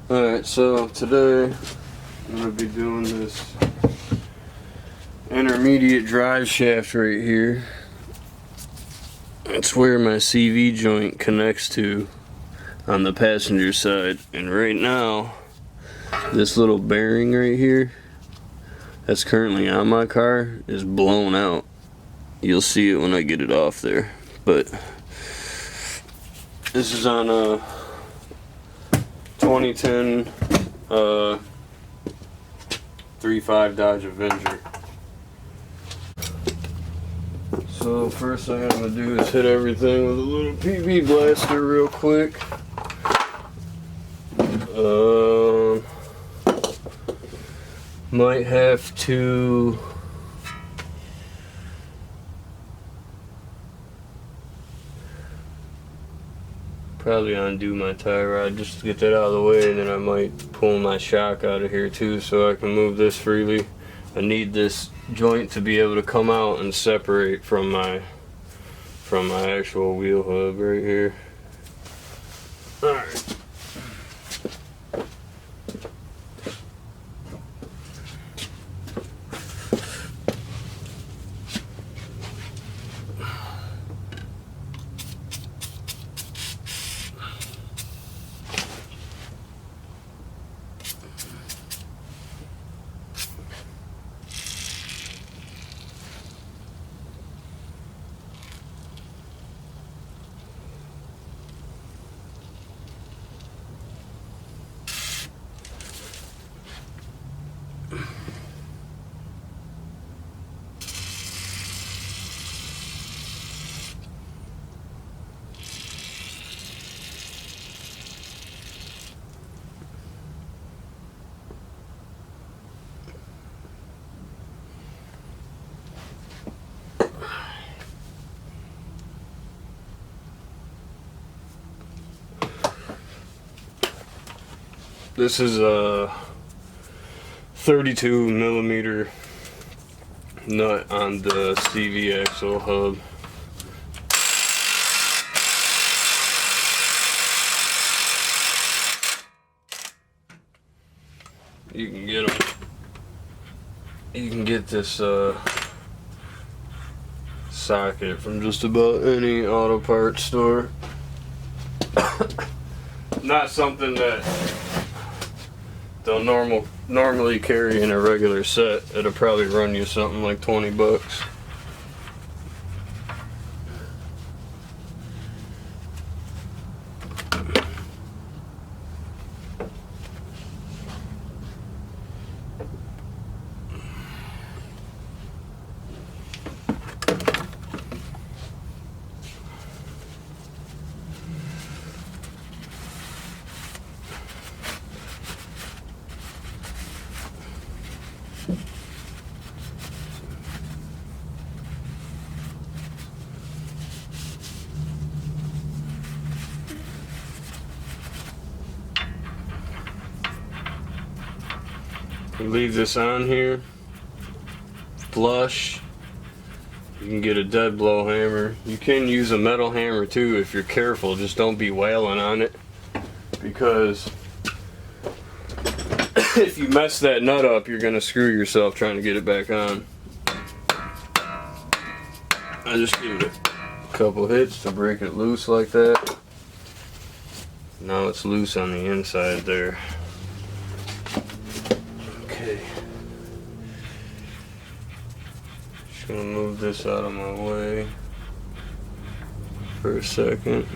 Alright, so today I'm going to be doing this intermediate drive shaft right here. It's where my CV joint connects to on the passenger side. And right now, this little bearing right here that's currently on my car is blown out. You'll see it when I get it off there. But this is on a 2010 3.5 Dodge Avenger. So first thing I'm gonna do is hit everything with a little PB blaster real quick. Might have to probably undo my tie rod just to get that out of the way, and then I might pull my shock out of here too so I can move this freely. I need this joint to be able to come out and separate from my actual wheel hub right here. Alright. This is a 32 millimeter nut on the CV axle hub. You can get them. You can get this socket from just about any auto parts store. Not something that they'll normally carry in a regular set. It'll probably run you something like 20 bucks. You leave this on here, flush. You can get a dead blow hammer. You can use a metal hammer too if you're careful. Just don't be wailing on it, because if you mess that nut up, you're gonna screw yourself trying to get it back on. I just give it a couple hits to break it loose like that. Now it's loose on the inside there. Okay. Just gonna move this out of my way for a second.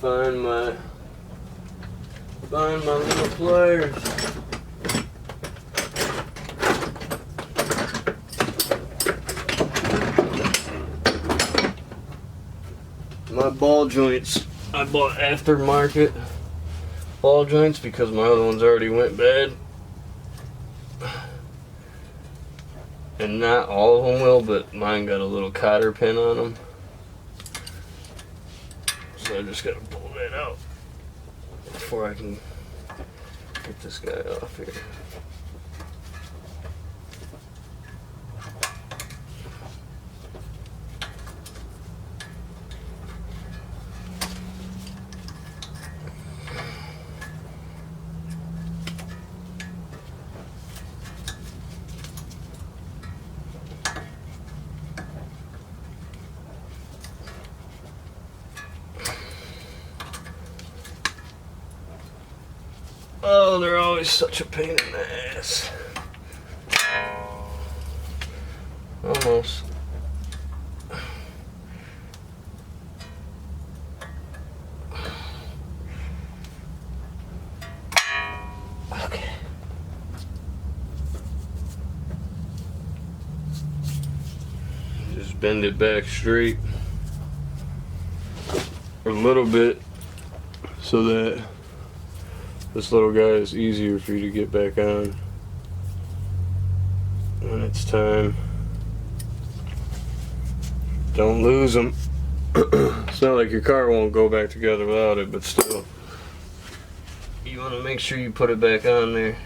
Find my little pliers. My ball joints, I bought aftermarket ball joints because my other ones already went bad. and not all of them will, but mine got a little cotter pin on them. So I just gotta pull that out before I can get this guy off here. Oh, they're always such a pain in the ass. Almost. Okay. Just bend it back straight a little bit so that this little guy is easier for you to get back on when it's time. Don't lose them. It's not like your car won't go back together without it, but still, you want to make sure you put it back on there.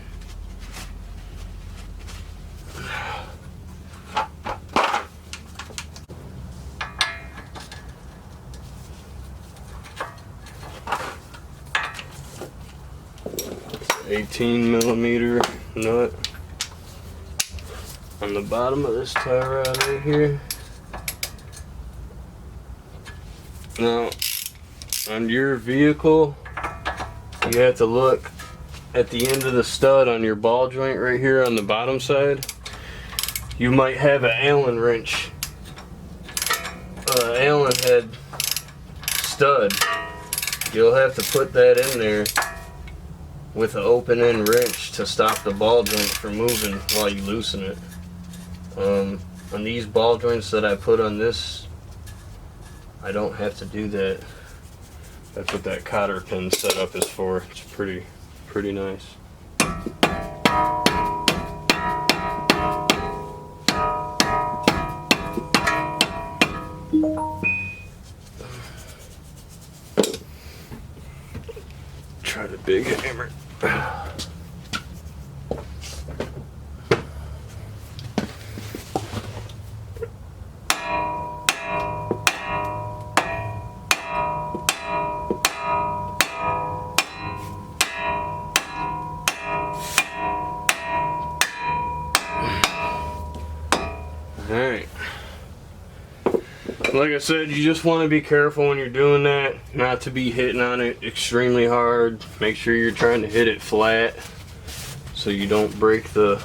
It's 18mm nut on the bottom of this tie rod right here. Now, on your vehicle, you have to look at the end of the stud on your ball joint right here on the bottom side. You might have an Allen wrench, Allen head stud. You'll have to put that in there with an open end wrench to stop the ball joint from moving while you loosen it. On these ball joints that I put on this, I don't have to do that. That's what that cotter pin setup is for. It's pretty nice. Try the big hammer. Alright. Like I said, you just want to be careful when you're doing that, not to be hitting on it extremely hard. Make sure you're trying to hit it flat so you don't break so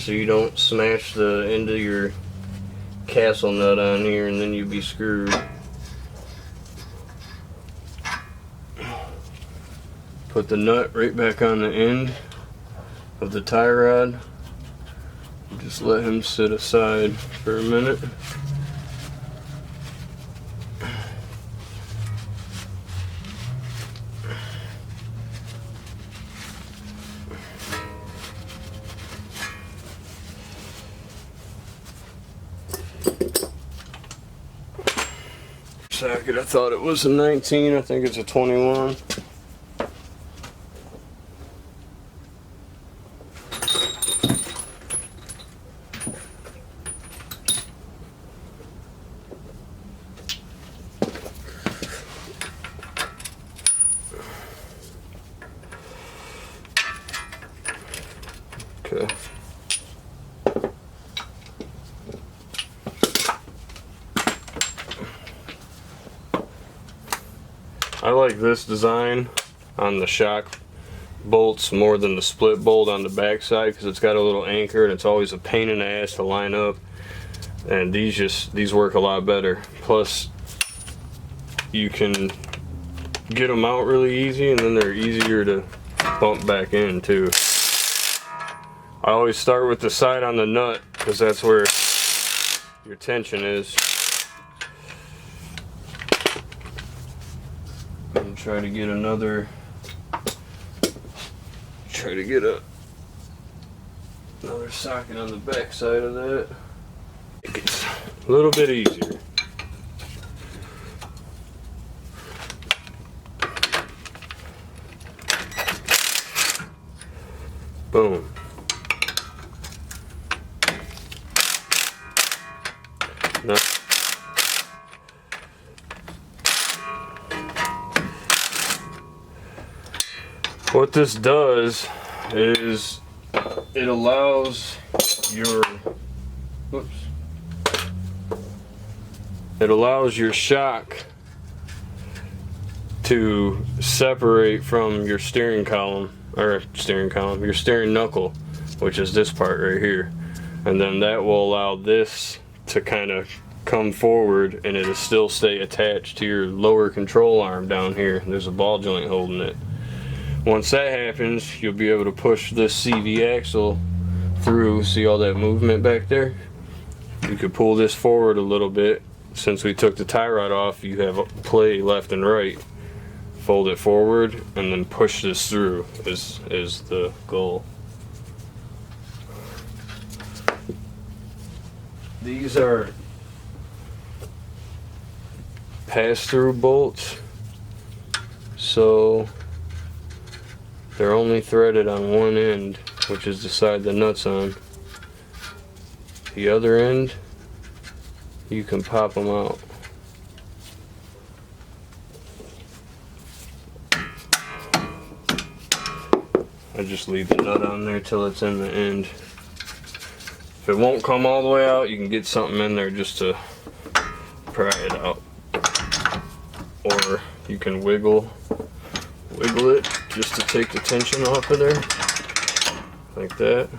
you don't smash the end of your castle nut on here and then you'd be screwed. Put the nut right back on the end of the tie rod. Just let him sit aside for a minute. Socket, I thought it was a 19, I think it's a 21. Okay. I like this design on the shock bolts more than the split bolt on the back side because it's got a little anchor and it's always a pain in the ass to line up, and these work a lot better. Plus you can get them out really easy and then they're easier to bump back in too. I always start with the side on the nut because that's where your tension is. And try to get Another socket on the back side of that. It gets a little bit easier. Boom. Now, what this does is it allows your shock to separate from your steering column, your steering knuckle, which is this part right here, and then that will allow this to kind of come forward, and it'll still stay attached to your lower control arm down here. There's a ball joint holding it. Once that happens, you'll be able to push this CV axle through. See all that movement back there? You could pull this forward a little bit. Since we took the tie rod off, you have play left and right. Fold it forward and then push this through is the goal. These are pass-through bolts, so they're only threaded on one end, which is the side the nut's on. The other end, you can pop them out. I just leave the nut on there till it's in the end. If it won't come all the way out, you can get something in there just to pry it out. Or you can wiggle it just to take the tension off of there, like that.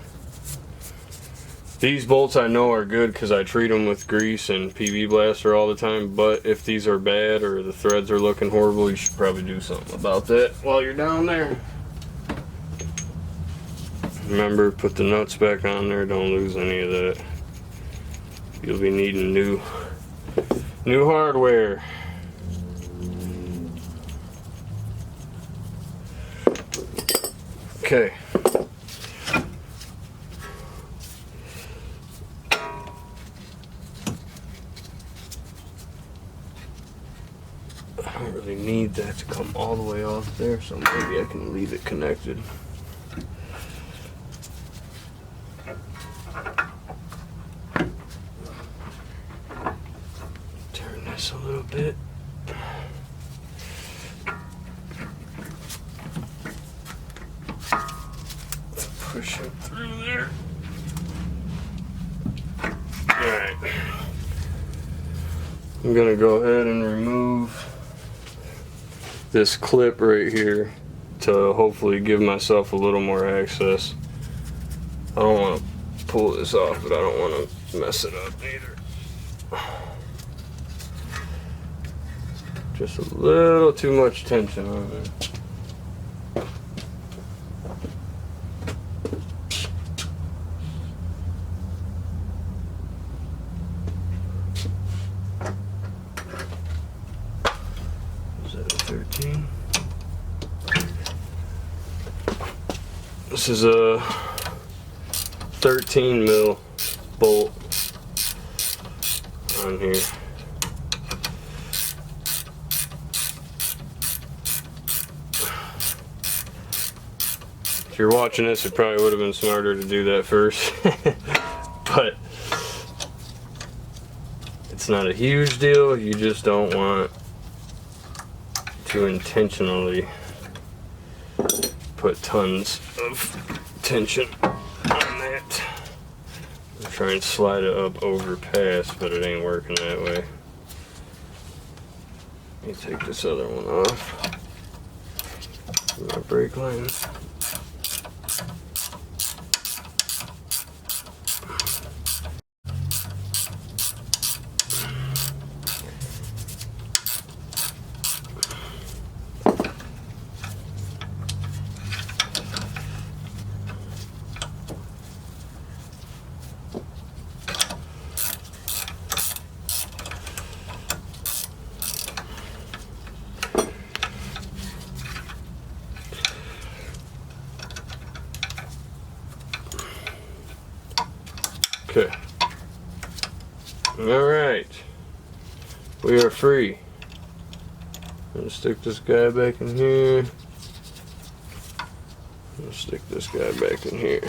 These bolts I know are good because I treat them with grease and PB Blaster all the time, but if these are bad or the threads are looking horrible, you should probably do something about that while you're down there. Remember, put the nuts back on there, don't lose any of that. You'll be needing new hardware. Okay. I don't really need that to come all the way off there, so maybe I can leave it connected. Turn this a little bit. Push it through there. Alright. I'm gonna go ahead and remove this clip right here to hopefully give myself a little more access. I don't want to pull this off, but I don't want to mess it up either. Just a little too much tension on it. This is a 13 mil bolt on here. If you're watching this, it probably would have been smarter to do that first, but it's not a huge deal. You just don't want to intentionally put tons of tension on that. I'm trying to slide it up over past, but it ain't working that way. Let me take this other one off. My brake line. Okay. Alright. We are free. I'm gonna stick this guy back in here. I'll stick this guy back in here.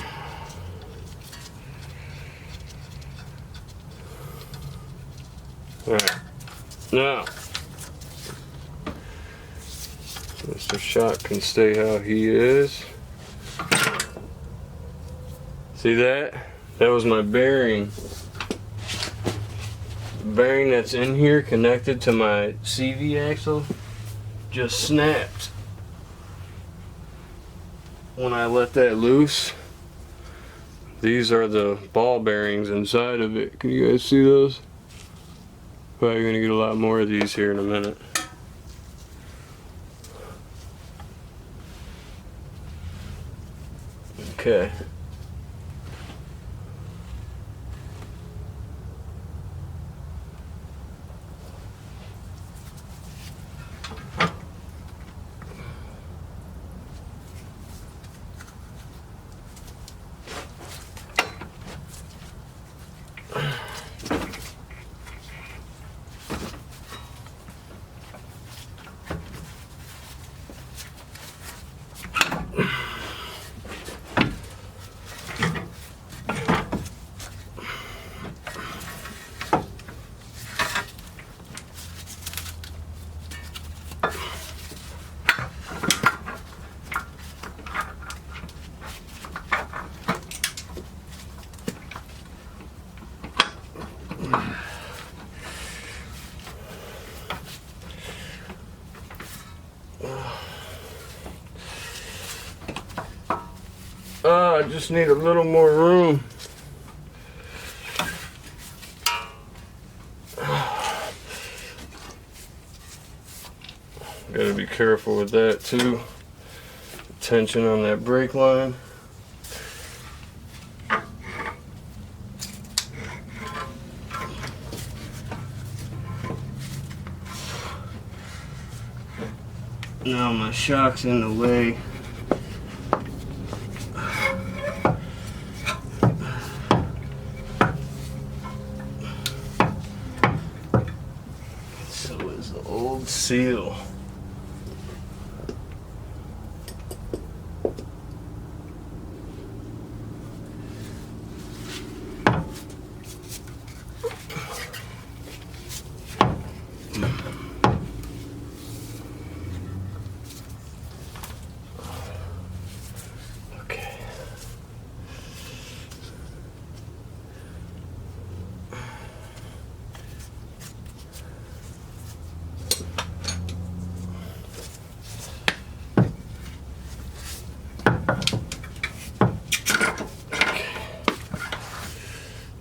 Alright. Now, Mr. Shock can stay how he is. See that? That was my bearing. The bearing that's in here connected to my CV axle just snapped when I let that loose. These are the ball bearings inside of it. Can you guys see those? Probably gonna get a lot more of these here in a minute. Okay. I just need a little more room. Gotta be careful with that too. Tension on that brake line. Now my shock's in the way. So is the old seal.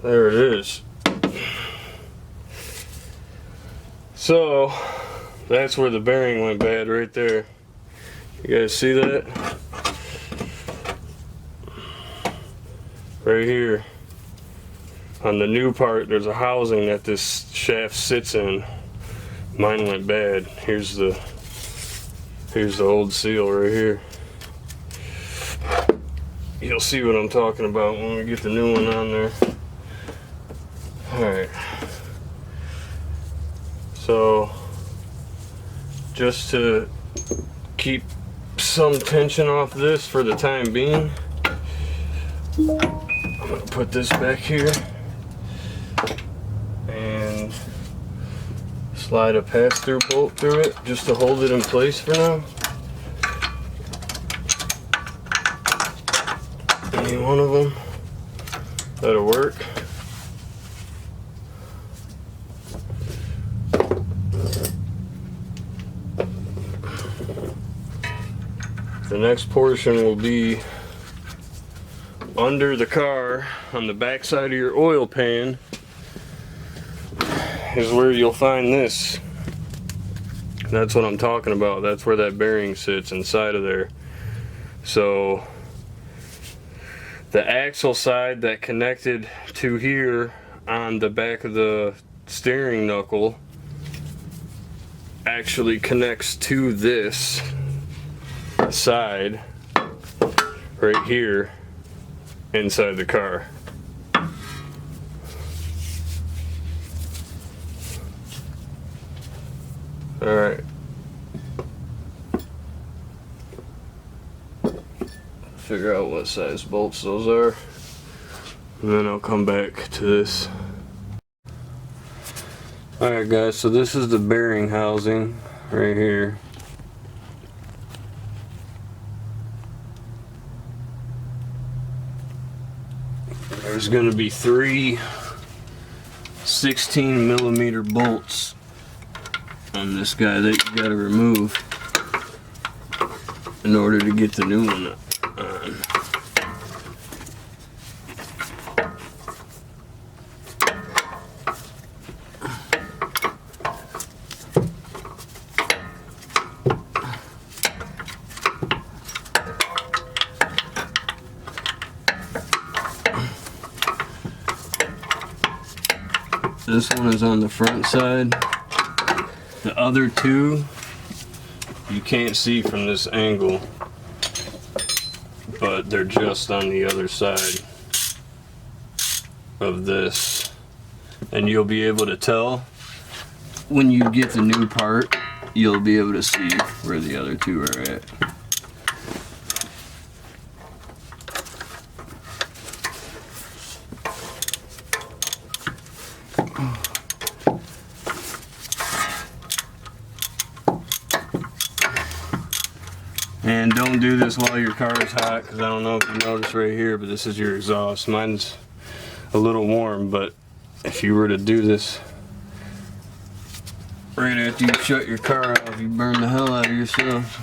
There it is. So that's where the bearing went bad right there. You guys see that? Right here. On the new part, there's a housing that this shaft sits in. Mine went bad. Here's the old seal right here. You'll see what I'm talking about when we get the new one on there. Alright, so just to keep some tension off this for the time being, I'm going to put this back here and slide a pass-through bolt through it just to hold it in place for now. Any one of them, that'll work. The next portion will be under the car on the back side of your oil pan is where you'll find this. That's what I'm talking about. That's where that bearing sits, inside of there. So the axle side that connected to here on the back of the steering knuckle actually connects to this side right here inside the car. Alright. Figure out what size bolts those are. And then I'll come back to this. Alright guys, so this is the bearing housing right here. There's going to be 3 16mm bolts on this guy that you got to remove in order to get the new one on. This one is on the front side. The other 2 you can't see from this angle, but they're just on the other side of this. And you'll be able to tell when you get the new part, you'll be able to see where the other 2 are at. And don't do this while your car is hot, because I don't know if you noticed right here, but this is your exhaust. Mine's a little warm, but if you were to do this right after you shut your car off, you burn the hell out of yourself.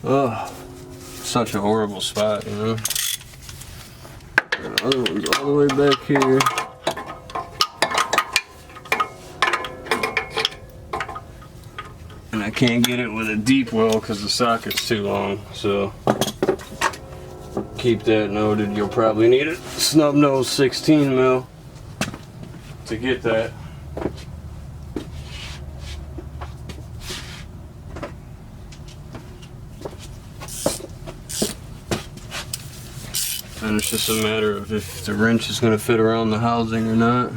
Oh, such a horrible spot, you know. And the other one's all the way back here. And I can't get it with a deep well because the socket's too long, so keep that noted. You'll probably need a snub nose 16mm to get that. And it's just a matter of if the wrench is going to fit around the housing or not.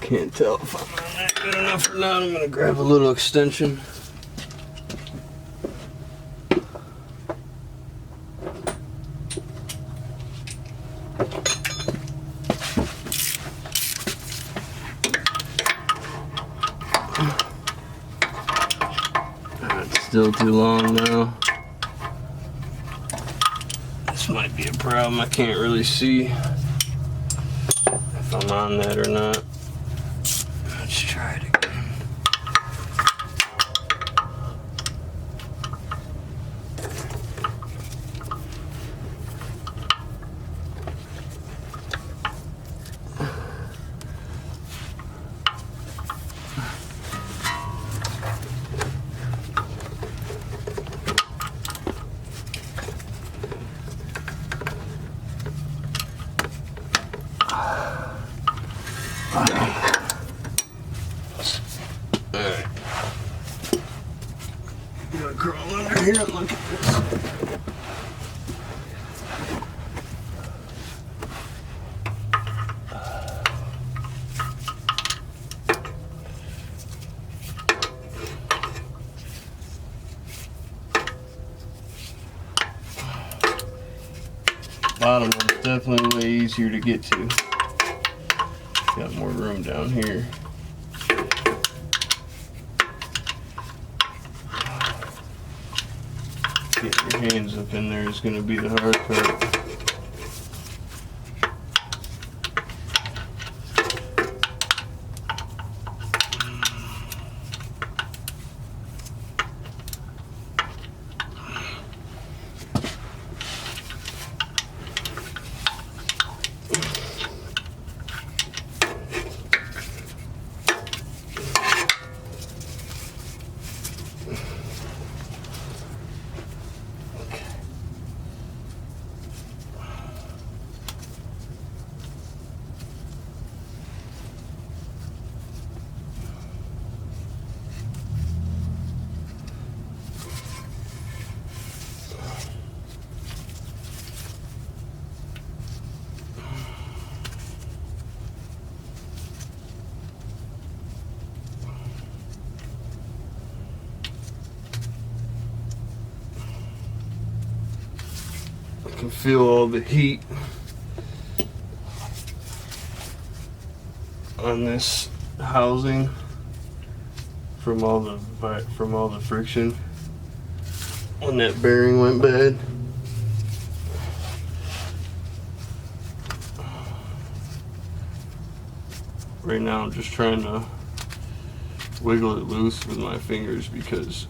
Can't tell if I'm on that good enough or not. I'm going to grab a little extension. It's still too long now. This might be a problem. I can't really see if I'm on that or not. Let's try it again. Alright. I'm gonna crawl under here and look at this. Bottom one's definitely way easier to get to. Got more room down here. Getting your hands up in there is going to be the hard part. I can feel all the heat on this housing from all the friction when that bearing went bad. Right now I'm just trying to wiggle it loose with my fingers because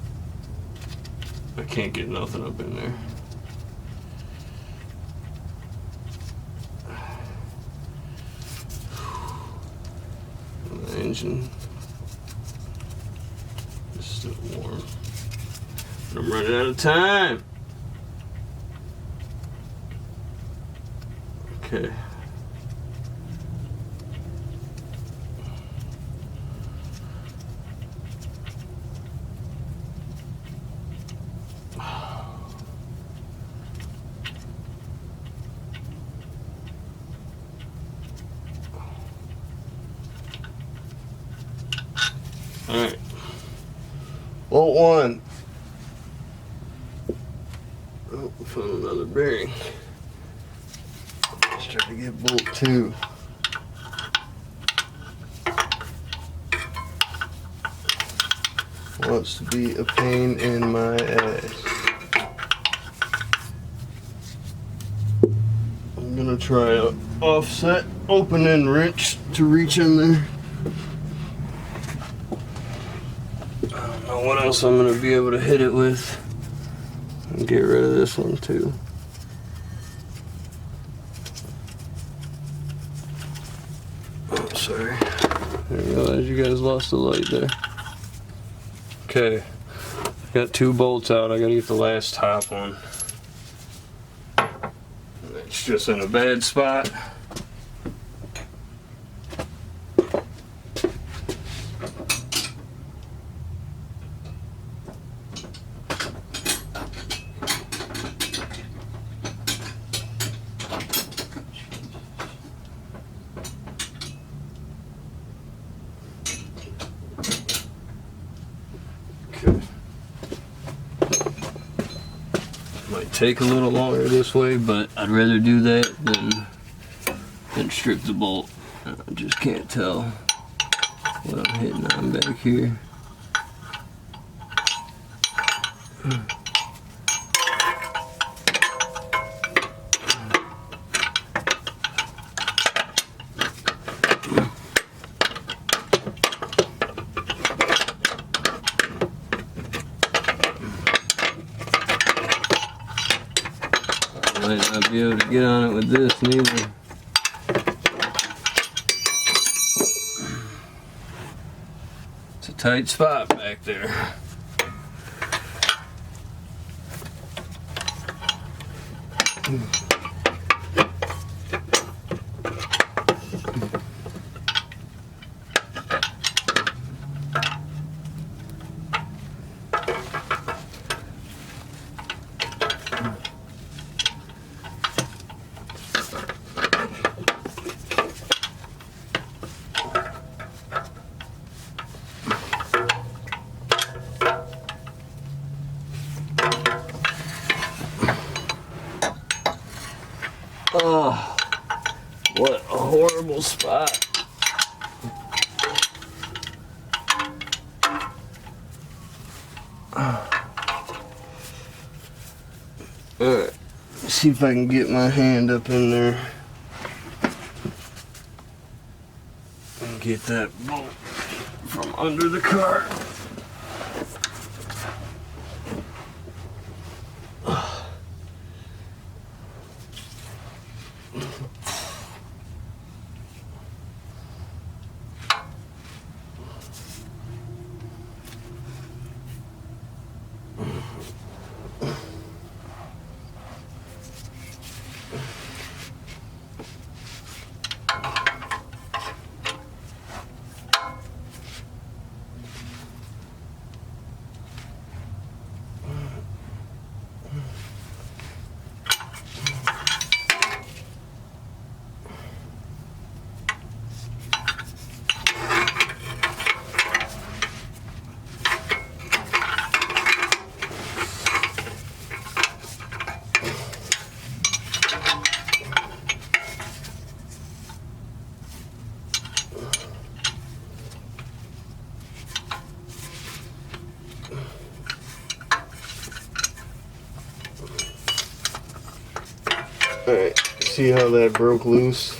I can't get nothing up in there. The engine is still warm. But I'm running out of time. Okay. Alright, bolt one. Oh, we found another bearing. Let's try to get bolt two. Wants to be a pain in my ass. I'm gonna try a offset opening wrench to reach in there. What else I'm going to be able to hit it with and get rid of this one too. Oh, sorry. I didn't realize you guys lost the light there. Okay, got two bolts out. I got to get the last top one. It's just in a bad spot. Might take a little longer this way, but I'd rather do that than strip the bolt. I just can't tell what I'm hitting on back here. Might not be able to get on it with this neither. It's a tight spot back there. spot. Alright, see if I can get my hand up in there and get that bolt from under the car. Alright, see how that broke loose?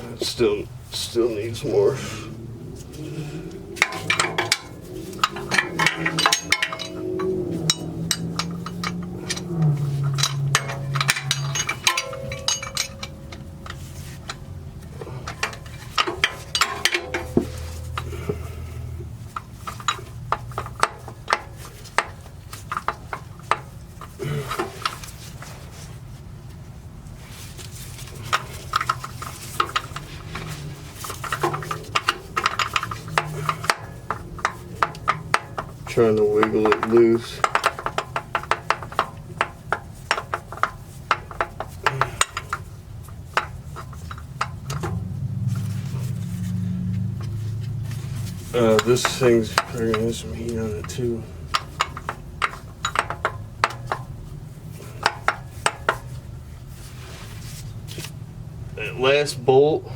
It still needs more. Trying to wiggle it loose. This thing's probably gonna have some heat on it too. That last bolt,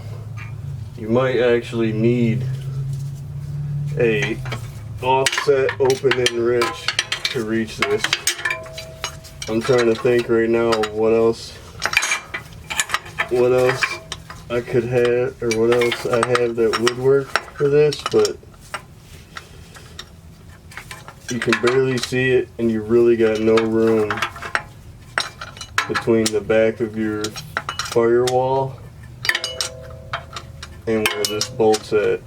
you might actually need a offset open and rich to reach this. I'm trying to think right now of what else I could have, or what else I have that would work for this, but you can barely see it and you really got no room between the back of your firewall and where this bolt's at.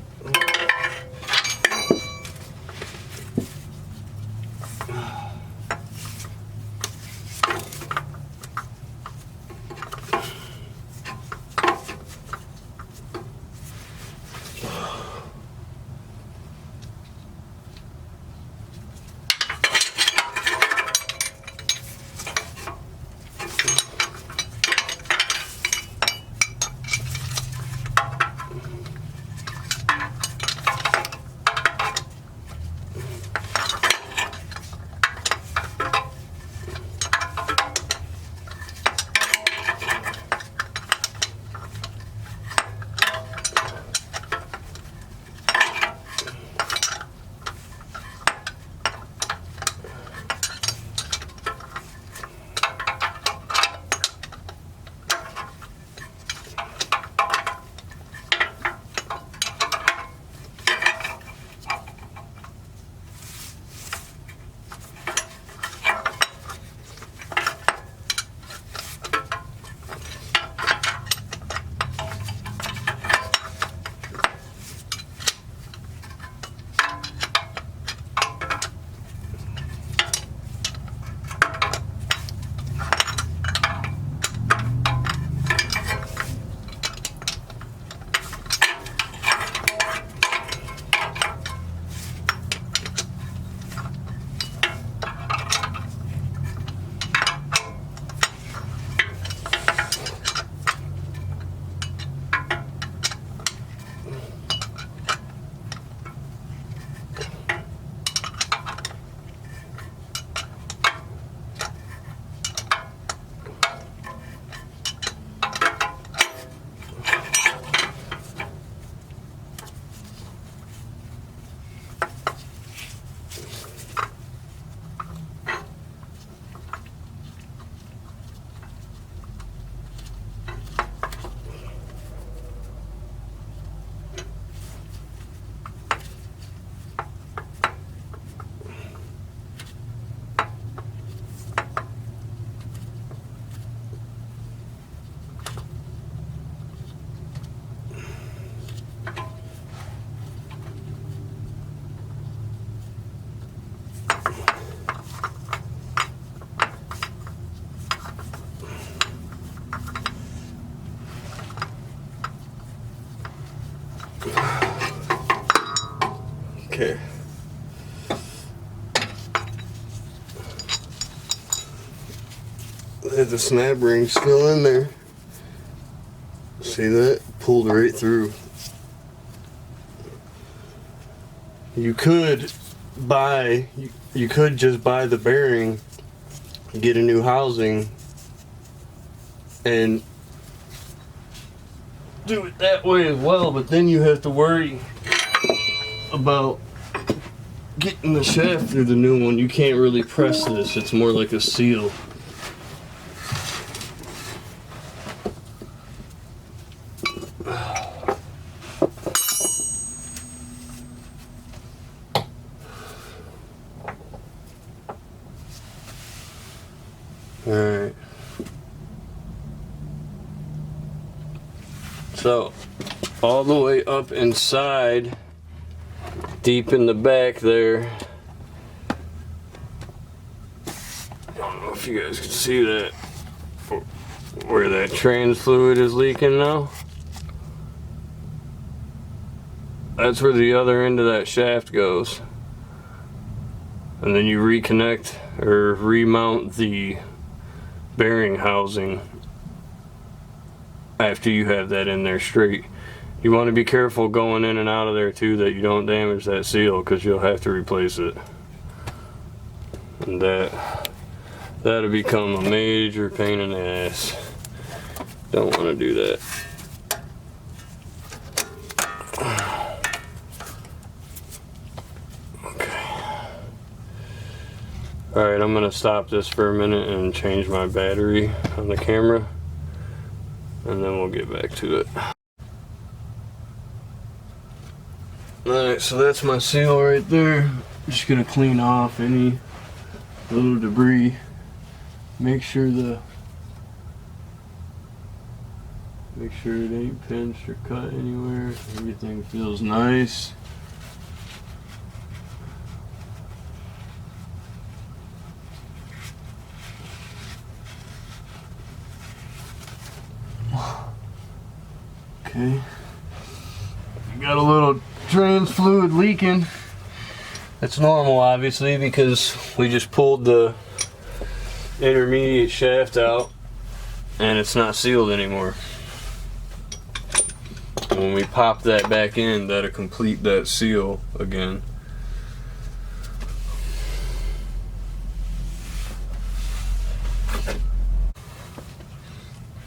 Okay. The snap ring's still in there. See that? Pulled right through. You could just buy the bearing, get a new housing, and do it that way as well, but then you have to worry about getting the shaft through the new one. You can't really press this. It's more like a seal. Alright. So, all the way up inside, deep in the back there, I don't know if you guys can see that, where that trans fluid is leaking now. That's where the other end of that shaft goes. And then you reconnect or remount the bearing housing after you have that in there straight. You want to be careful going in and out of there too, that you don't damage that seal, because you'll have to replace it. And that'll become a major pain in the ass. Don't want to do that. Alright, I'm going to stop this for a minute and change my battery on the camera, and then we'll get back to it. Alright, so that's my seal right there. I'm just going to clean off any little debris. Make sure it ain't pinched or cut anywhere. Everything feels nice. Okay, got a little trans fluid leaking. That's normal, obviously, because we just pulled the intermediate shaft out and it's not sealed anymore. When we pop that back in, that'll complete that seal again.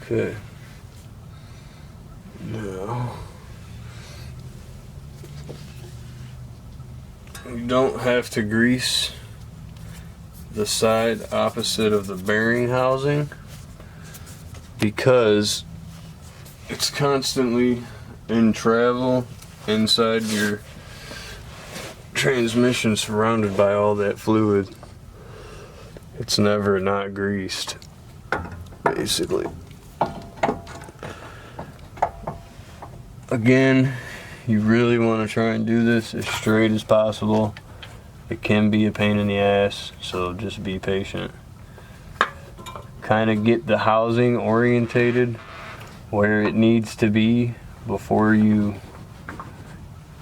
Okay. Now, you don't have to grease the side opposite of the bearing housing, because it's constantly in travel inside your transmission, surrounded by all that fluid. It's never not greased, basically. Again, you really want to try and do this as straight as possible. It can be a pain in the ass, so just be patient. Kind of get the housing orientated where it needs to be before you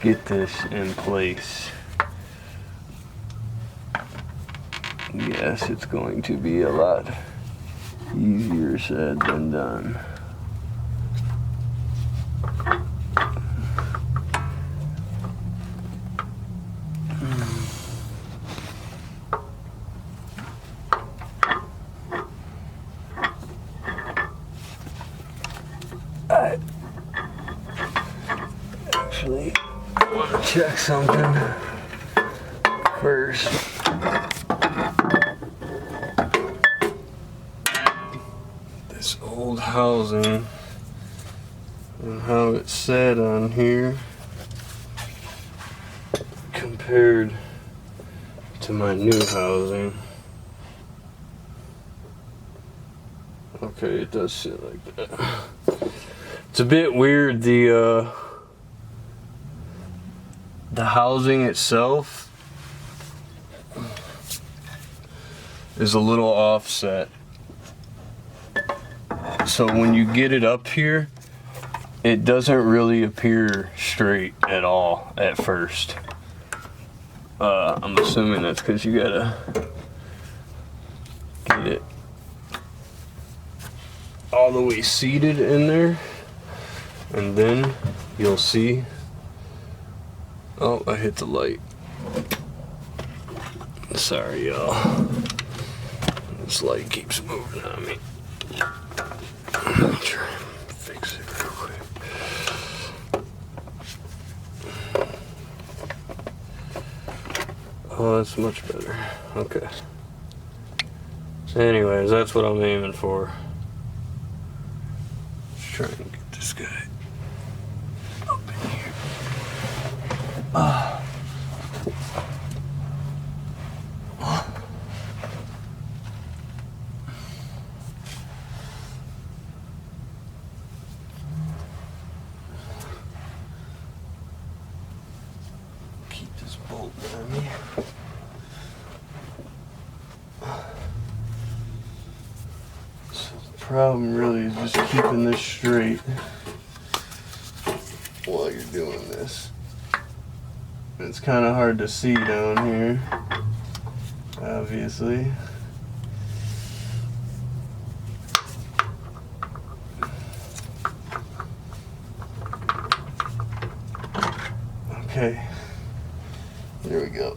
get this in place. Yes, it's going to be a lot easier said than done. Actually, I want to check something first. This old housing and how it's set on here compared to my new housing. Okay, it does sit like that. It's a bit weird, the housing itself is a little offset. So when you get it up here, it doesn't really appear straight at all at first. I'm assuming that's because you gotta get it all the way seated in there, and then you'll see. Oh, I hit the light. Sorry, y'all. This light keeps moving on me. I'll try and fix it real quick. Oh, that's much better. Okay. Anyways, that's what I'm aiming for. Let's try and get this guy up in here. Keep this bolt on me. So the problem really is just keeping this straight while you're doing this. It's kind of hard to see down here, obviously. Okay, there we go.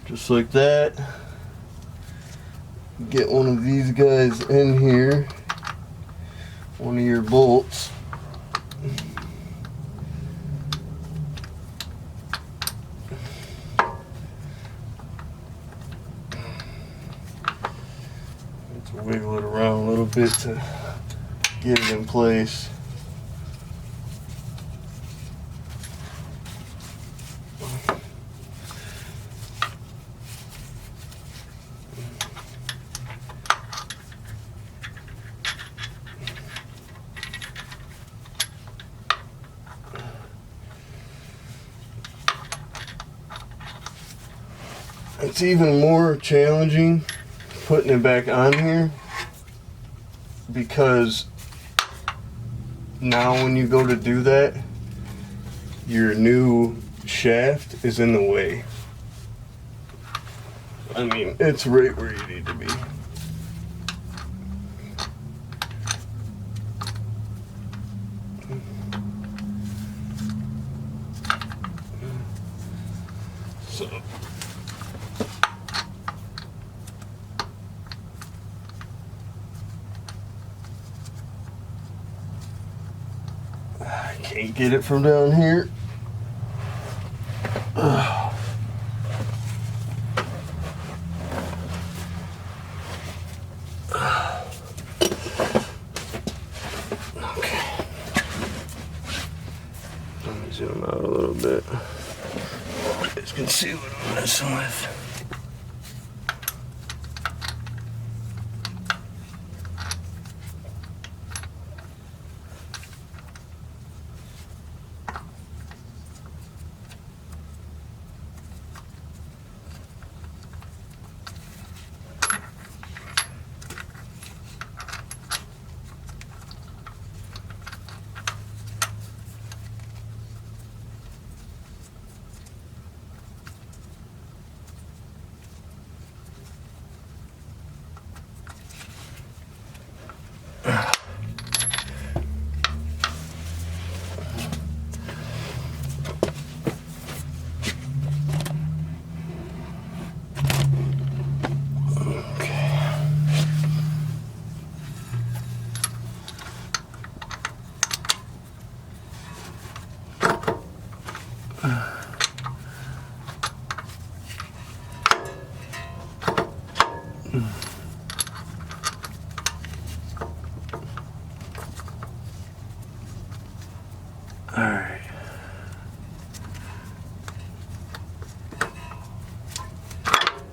Just like that. Get one of these guys in here, one of your bolts. Let's wiggle it around a little bit to get it in place. It's even more challenging putting it back on here because now when you go to do that, your new shaft is in the way. I mean, it's right where you need to be. So I can't get it from down here. Okay. Let me zoom out a little bit. You guys can see what I'm messing with.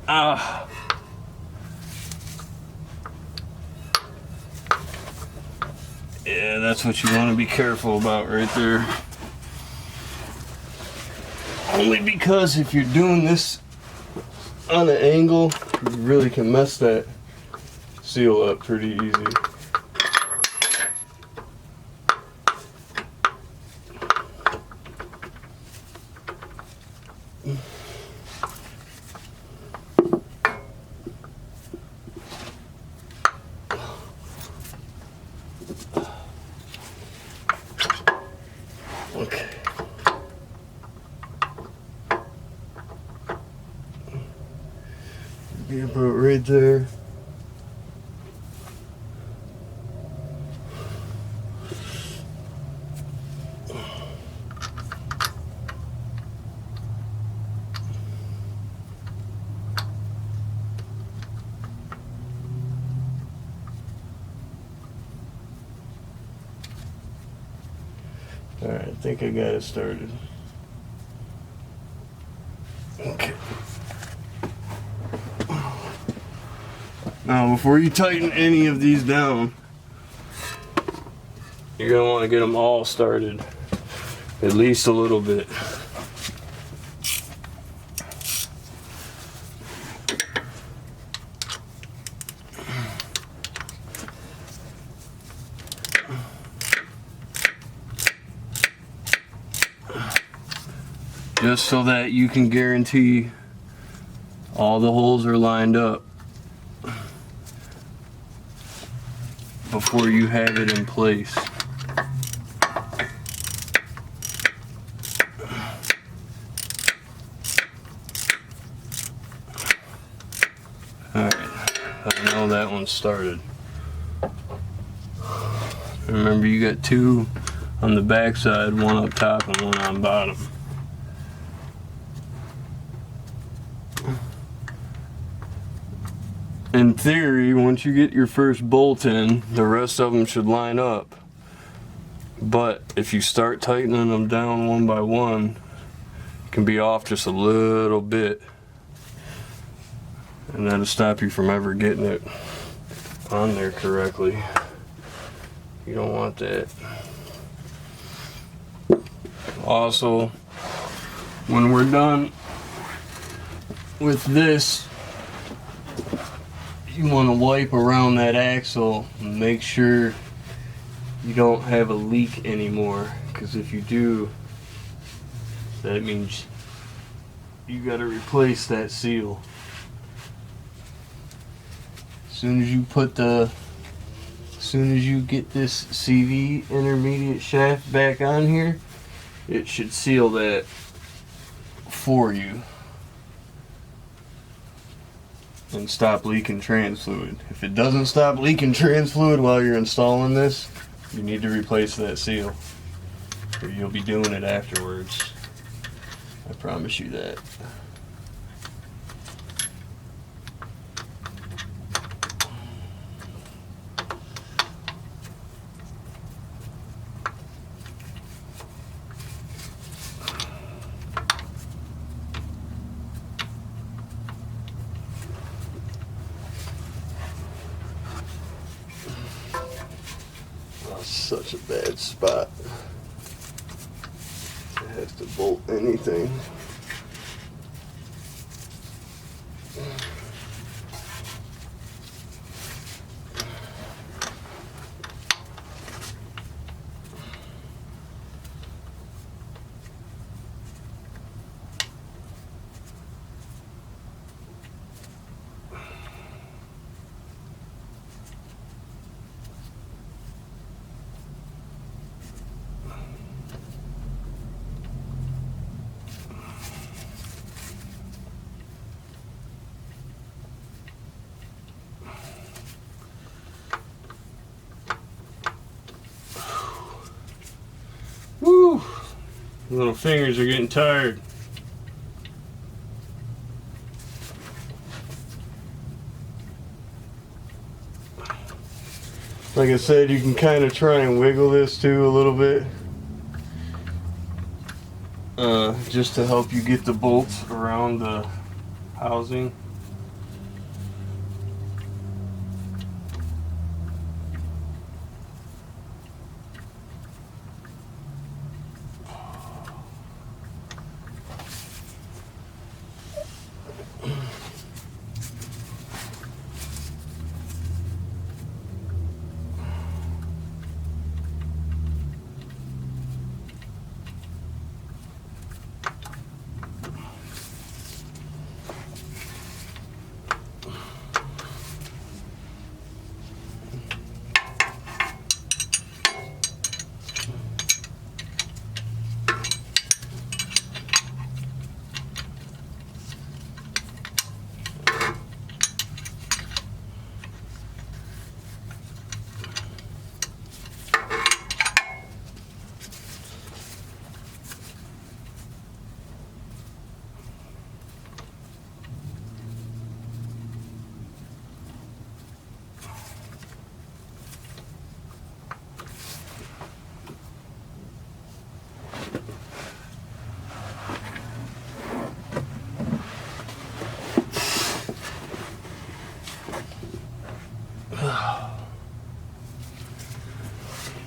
Alright. Yeah, that's what you want to be careful about right there. Only because if you're doing this on an angle, you really can mess that seal up pretty easy. Okay. Be about right there. Alright, I think I got it started. Okay. Now, before you tighten any of these down, you're going to want to get them all started, at least a little bit. Just so that you can guarantee all the holes are lined up before you have it in place. Alright, I know that one started. Remember, you got two on the back side, one up top and one on bottom. In theory, once you get your first bolt in, the rest of them should line up. But if you start tightening them down one by one, it can be off just a little bit. And that'll stop you from ever getting it on there correctly. You don't want that. Also, when we're done with this, you want to wipe around that axle and make sure you don't have a leak anymore, because if you do, that means you got to replace that seal. As soon as you get this CV intermediate shaft back on here, it should seal that for you and stop leaking trans fluid. If it doesn't stop leaking trans fluid while you're installing this, you need to replace that seal, or you'll be doing it afterwards. I promise you that. Such a bad spot to have to bolt anything. Woo! Little fingers are getting tired. Like I said, you can kind of try and wiggle this too a little bit, just to help you get the bolts around the housing.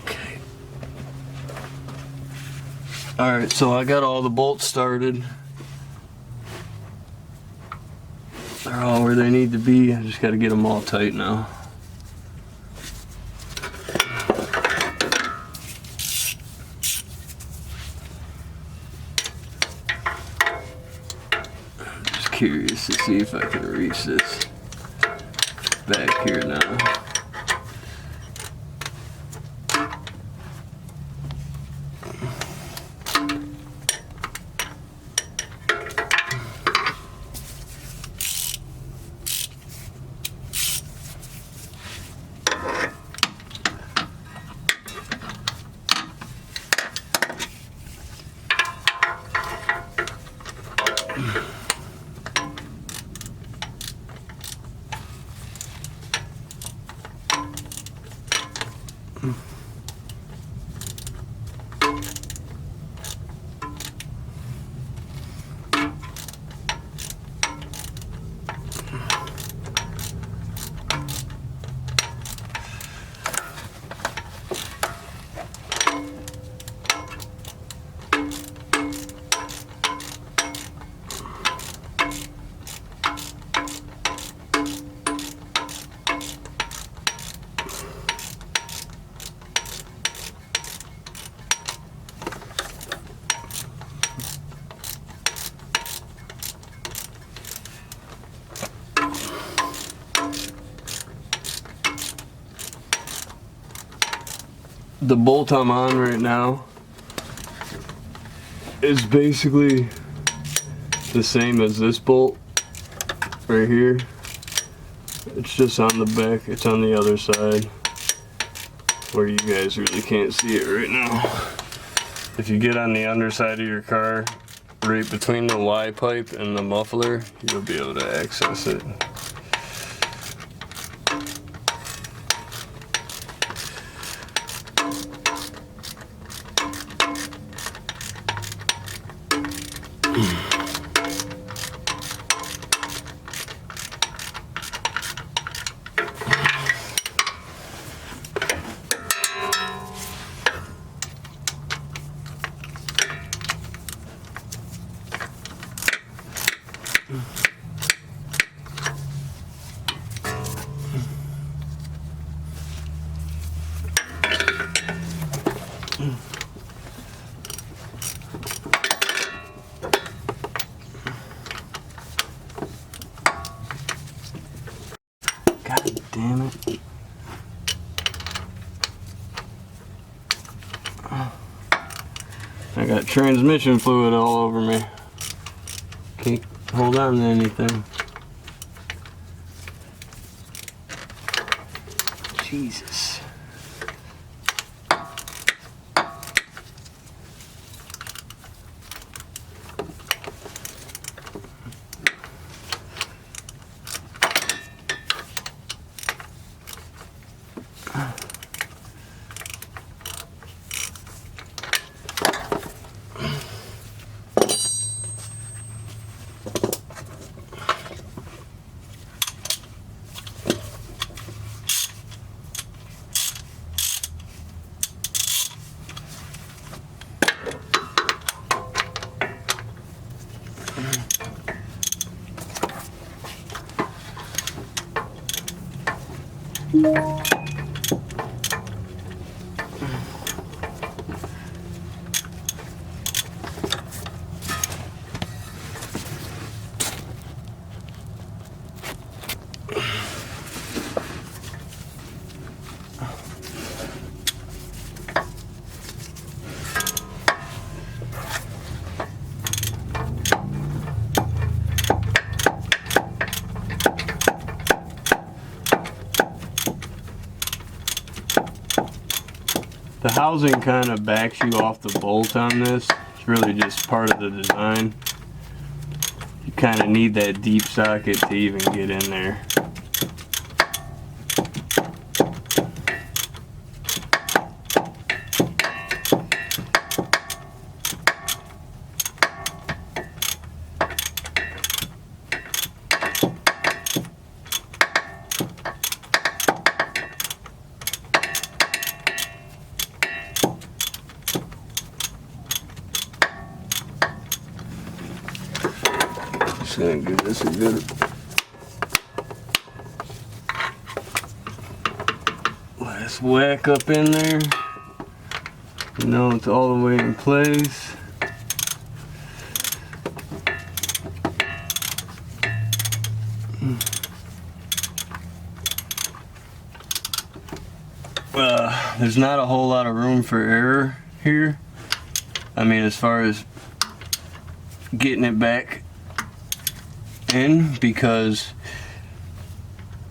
Okay. Alright, so I got all the bolts started. They're all where they need to be. I just got to get them all tight now. I'm just curious to see if I can reach this back here now. The bolt I'm on right now is basically the same as this bolt right here. It's just on the back, it's on the other side where you guys really can't see it right now. If you get on the underside of your car, right between the Y pipe and the muffler, you'll be able to access it. God damn it. I got transmission fluid all over me. Can't hold on to anything. Jesus. The housing kind of backs you off the bolt on this. It's really just part of the design. You kind of need that deep socket to even get in there. just gonna give this a good last whack up in there. Now it's all the way in place. There's not a whole lot of room for error here. I mean, as far as getting it back in, because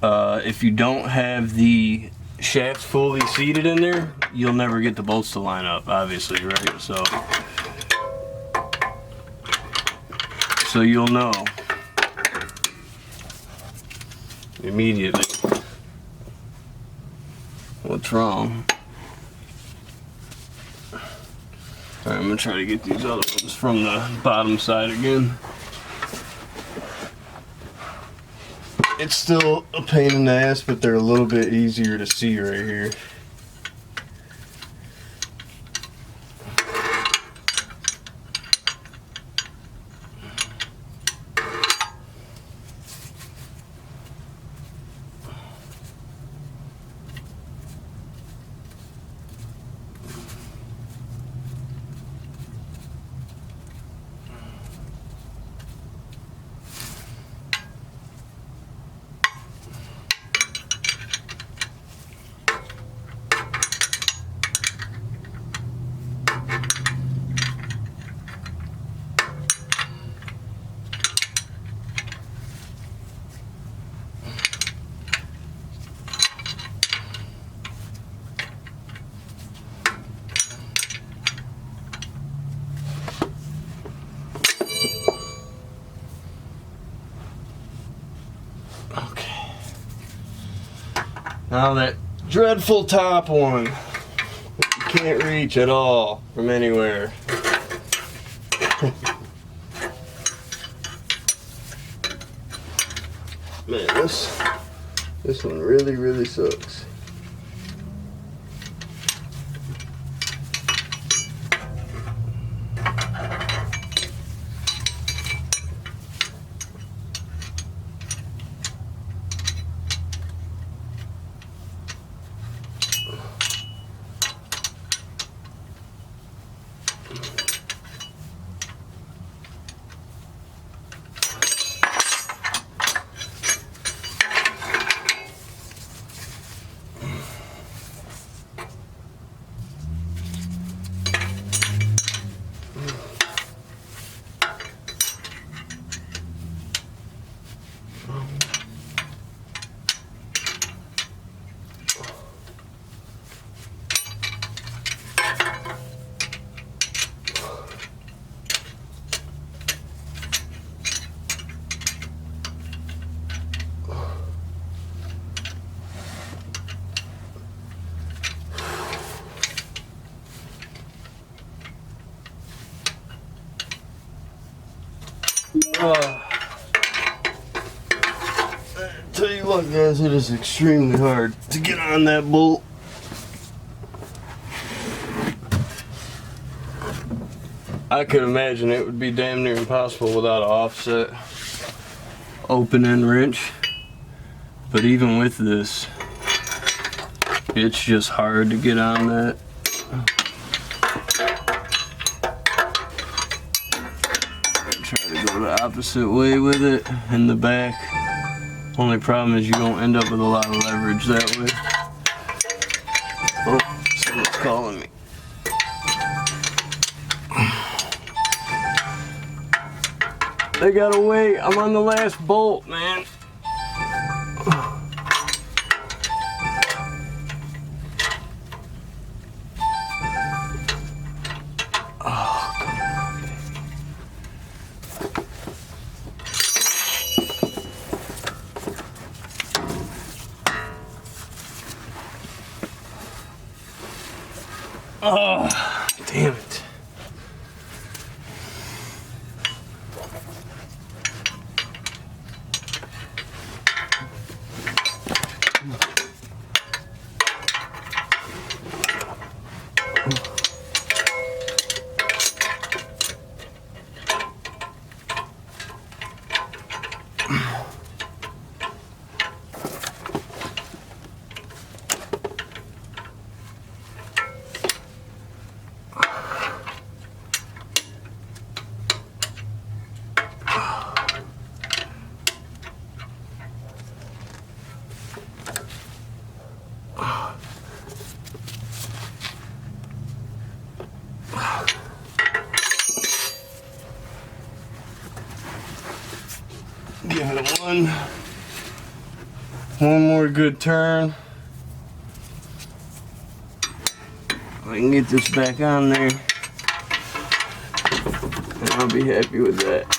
if you don't have the shafts fully seated in there, you'll never get the bolts to line up, obviously, right? So you'll know immediately what's wrong. Alright, I'm gonna try to get these other ones from the bottom side again. It's still a pain in the ass, but they're a little bit easier to see right here. Now that dreadful top one you can't reach at all from anywhere. Man, this one really sucks. Tell you what, guys, it is extremely hard to get on that bolt. I could imagine it would be damn near impossible without an offset open-end wrench, but even with this, it's just hard to get on that. Try to go the opposite way with it in the back. Only problem is you don't end up with a lot of leverage that way. Oh, someone's calling me. They gotta wait. I'm on the last bolt, man. Oh, damn it. one more good turn. I can get this back on there, and I'll be happy with that.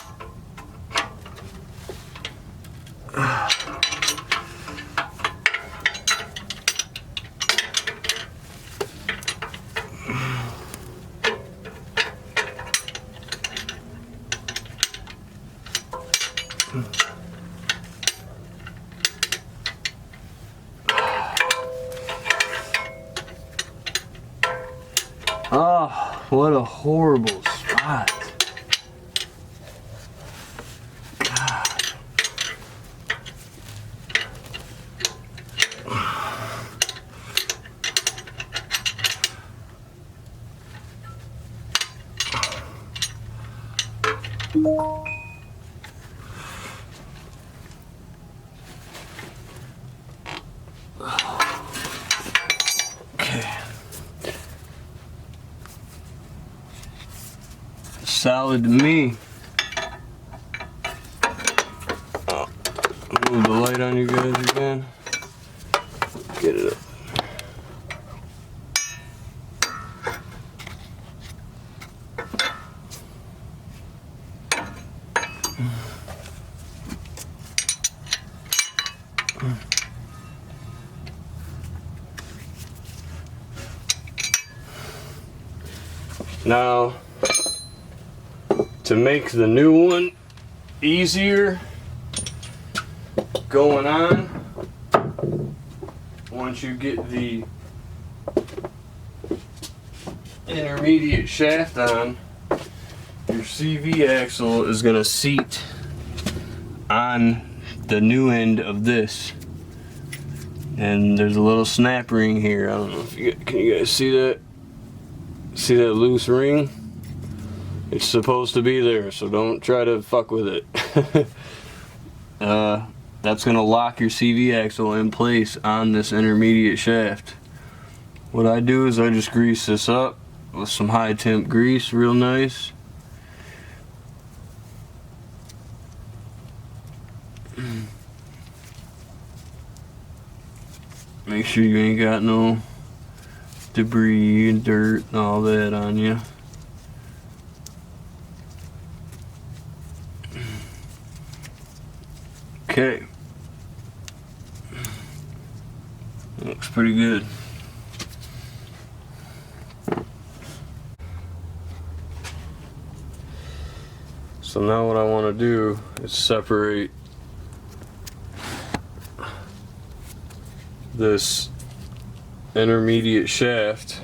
Oh, what a horrible spot. God. Okay. Solid to me. Oh, move the light on you guys again. Get it up. Now, to make the new one easier going on, once you get the intermediate shaft on, your CV axle is going to seat on the new end of this. And there's a little snap ring here. I don't know if can you guys see that? See that loose ring? It's supposed to be there, so don't try to fuck with it. That's gonna lock your CV axle in place on this intermediate shaft. What I do is I just grease this up with some high temp grease, real nice. Make sure you ain't got no debris and dirt and all that on you. Okay. Looks pretty good. So now what I want to do is separate this intermediate shaft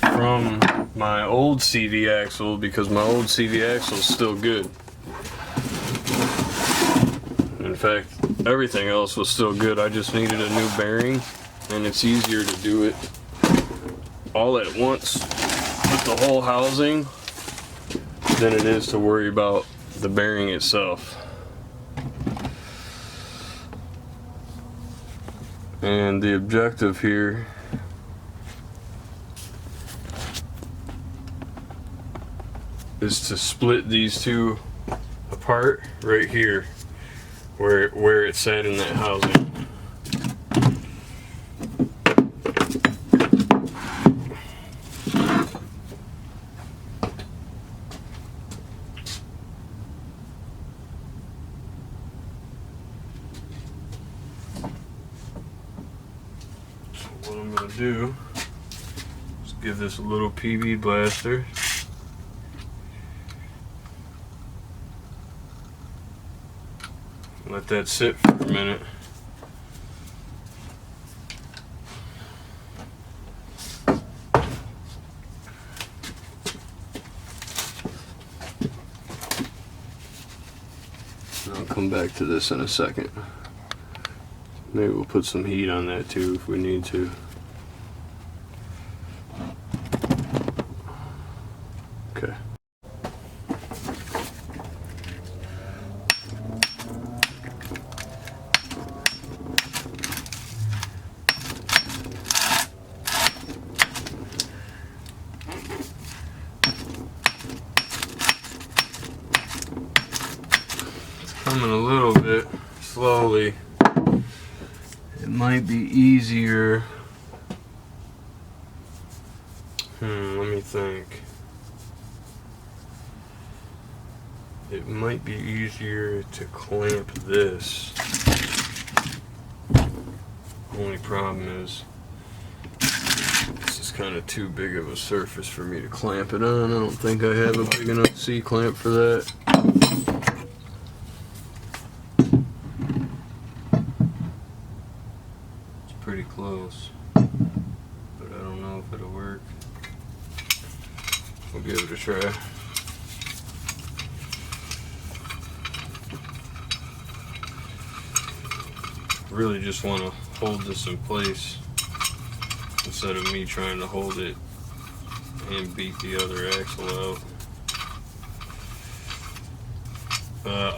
from my old CV axle, because my old CV axle is still good. In fact, everything else was still good. I just needed a new bearing, and it's easier to do it all at once with the whole housing than it is to worry about the bearing itself. And the objective here is to split these two apart right here where it's sat in that housing. So what I'm going to do is give this a little PB blaster. Let that sit for a minute. I'll come back to this in a second. Maybe we'll put some heat on that too if we need to. Okay. fully. It might be easier. Let me think. It might be easier to clamp this. Only problem is this is kind of too big of a surface for me to clamp it on. I don't think I have a big enough C-clamp for that. It's pretty close, but I don't know if it'll work. We'll give it a try. Really just want to hold this in place instead of me trying to hold it and beat the other axle out.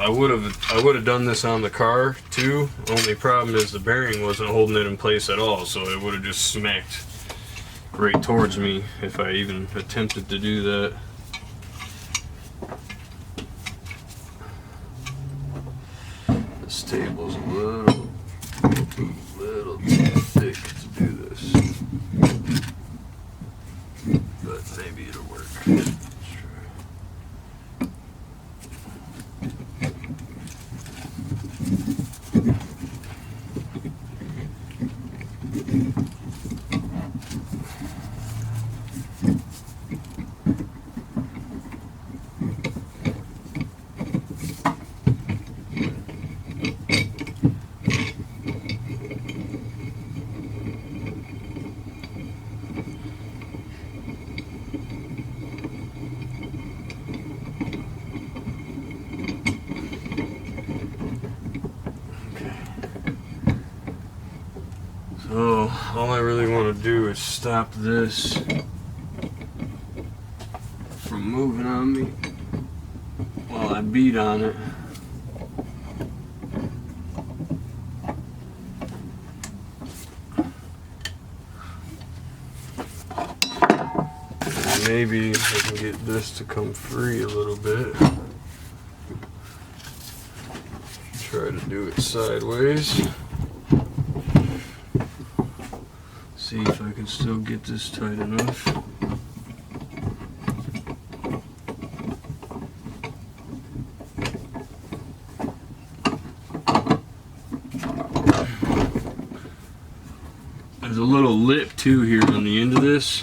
I would have done this on the car too. Only problem is the bearing wasn't holding it in place at all, so it would have just smacked right towards me if I even attempted to do that. This table's a little too thick to do this, but maybe it'll work. Let's try. So all I really want to do is stop this from moving on me while I beat on it. And maybe I can get this to come free a little bit. Try to do it sideways. See if I can still get this tight enough. There's a little lip too here on the end of this.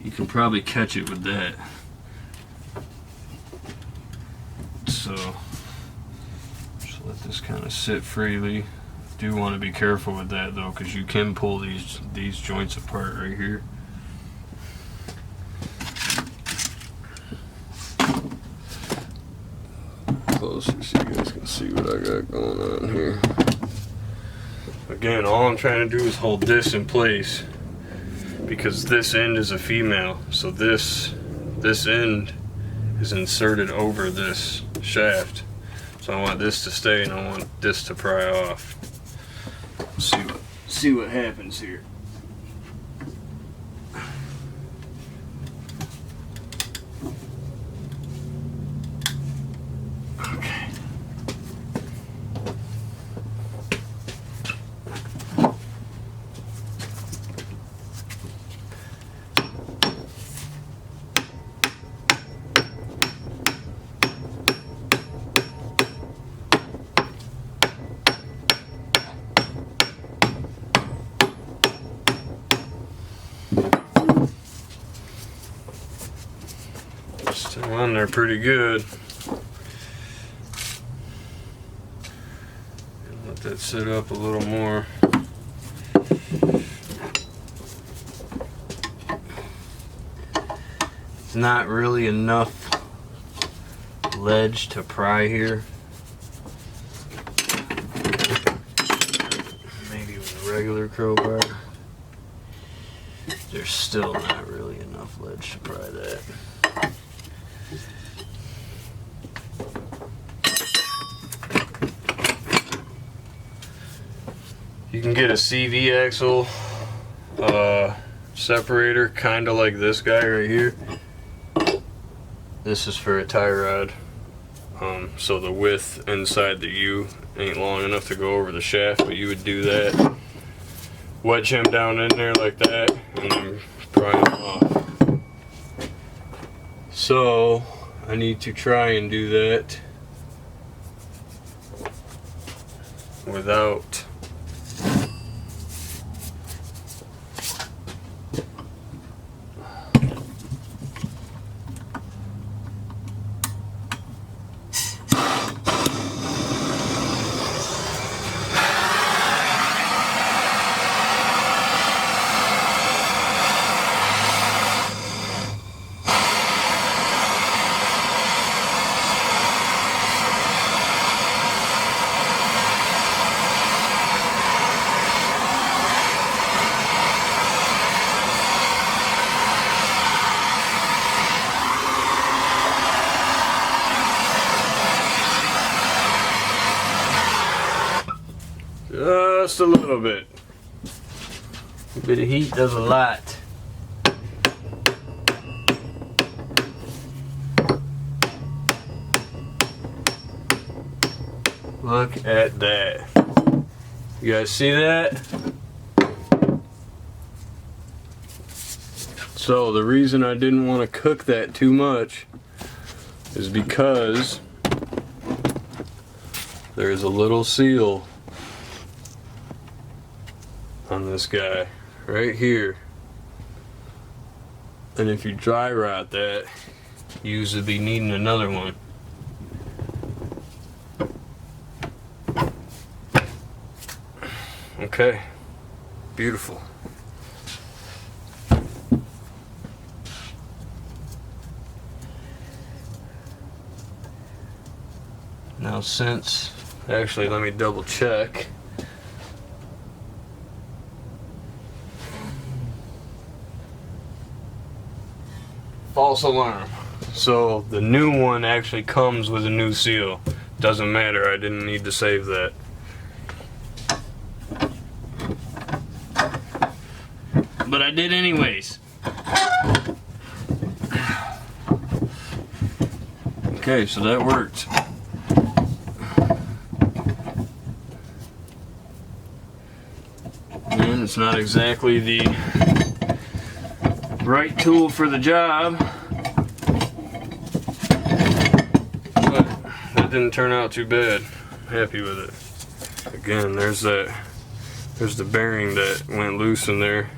You can probably catch it with that. So just let this kind of sit freely. Do want to be careful with that though, because you can pull these joints apart right here. Closer so you guys can see what I got going on here. Again, all I'm trying to do is hold this in place because this end is a female, so this end is inserted over this shaft. So I want this to stay and I want this to pry off. See what happens here. Okay. Still on there pretty good. Let that sit up a little more. It's not really enough ledge to pry here. Maybe with a regular crowbar. There's still not really enough ledge to pry that. You can get a CV axle separator, kind of like this guy right here. This is for a tie rod. So the width inside the U ain't long enough to go over the shaft, but you would do that. Wedge him down in there like that, and then pry him off. So I need to try and do that without just a little bit. A bit of heat does a lot. Look at that. You guys see that? So the reason I didn't want to cook that too much is because there's a little seal on this guy right here, and if you dry rot that, you usually be needing another one. Okay, beautiful. Now since, actually let me double check. False alarm. So the new one actually comes with a new seal. Doesn't matter, I didn't need to save that. But I did anyways. Okay, so that worked. And it's not exactly the right tool for the job, but that didn't turn out too bad. I'm happy with it. Again, there's the bearing that went loose in there.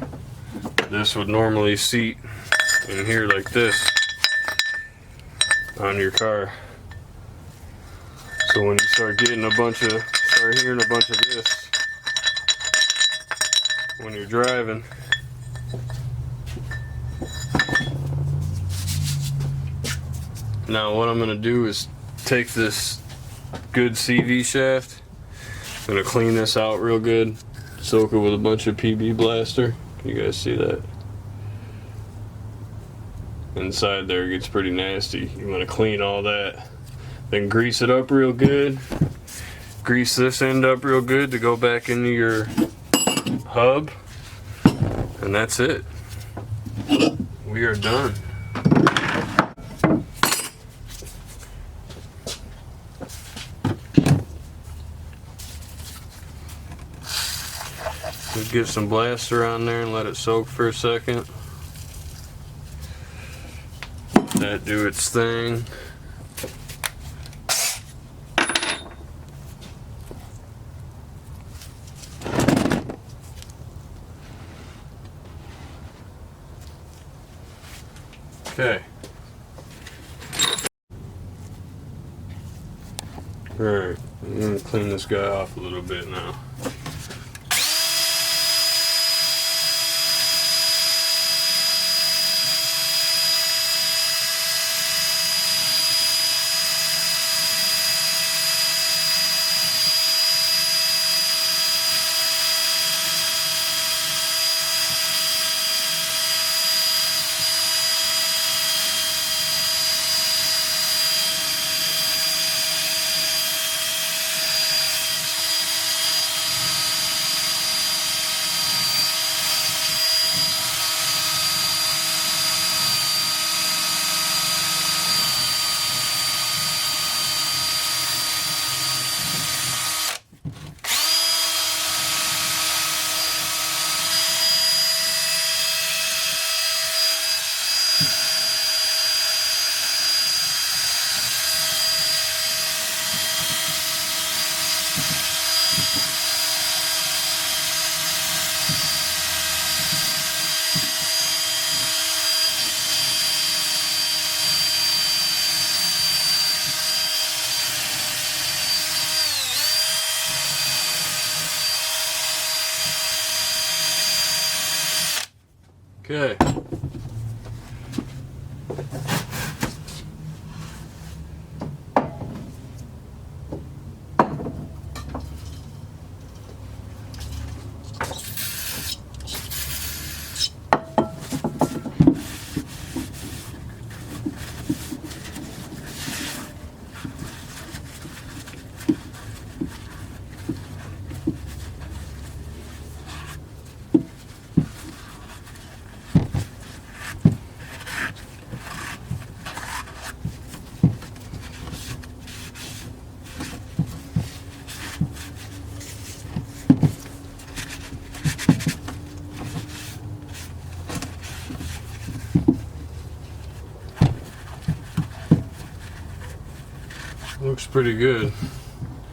This would normally seat in here like this on your car. So when you start hearing a bunch of this when you're driving, now what I'm going to do is take this good CV shaft, I'm going to clean this out real good, soak it with a bunch of PB Blaster. Can you guys see that? Inside there gets pretty nasty. You want to clean all that. Then grease it up real good. Grease this end up real good to go back into your hub. And that's it. We are done. We'll get some blaster on there and let it soak for a second. Let that do its thing. Okay. Alright, I'm going to clean this guy off a little bit now. Okay. Looks pretty good.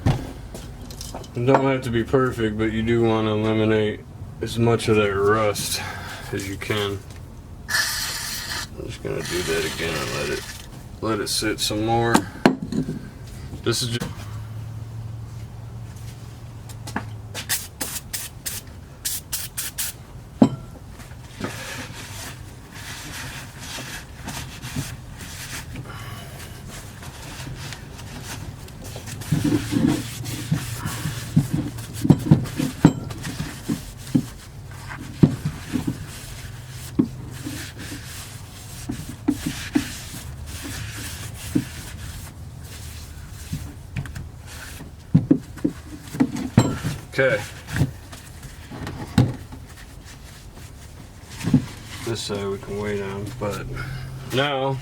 It don't have to be perfect, but you do want to eliminate as much of that rust as you can. I'm just gonna do that again and let it sit some more. This is just okay. This side we can wait on, but now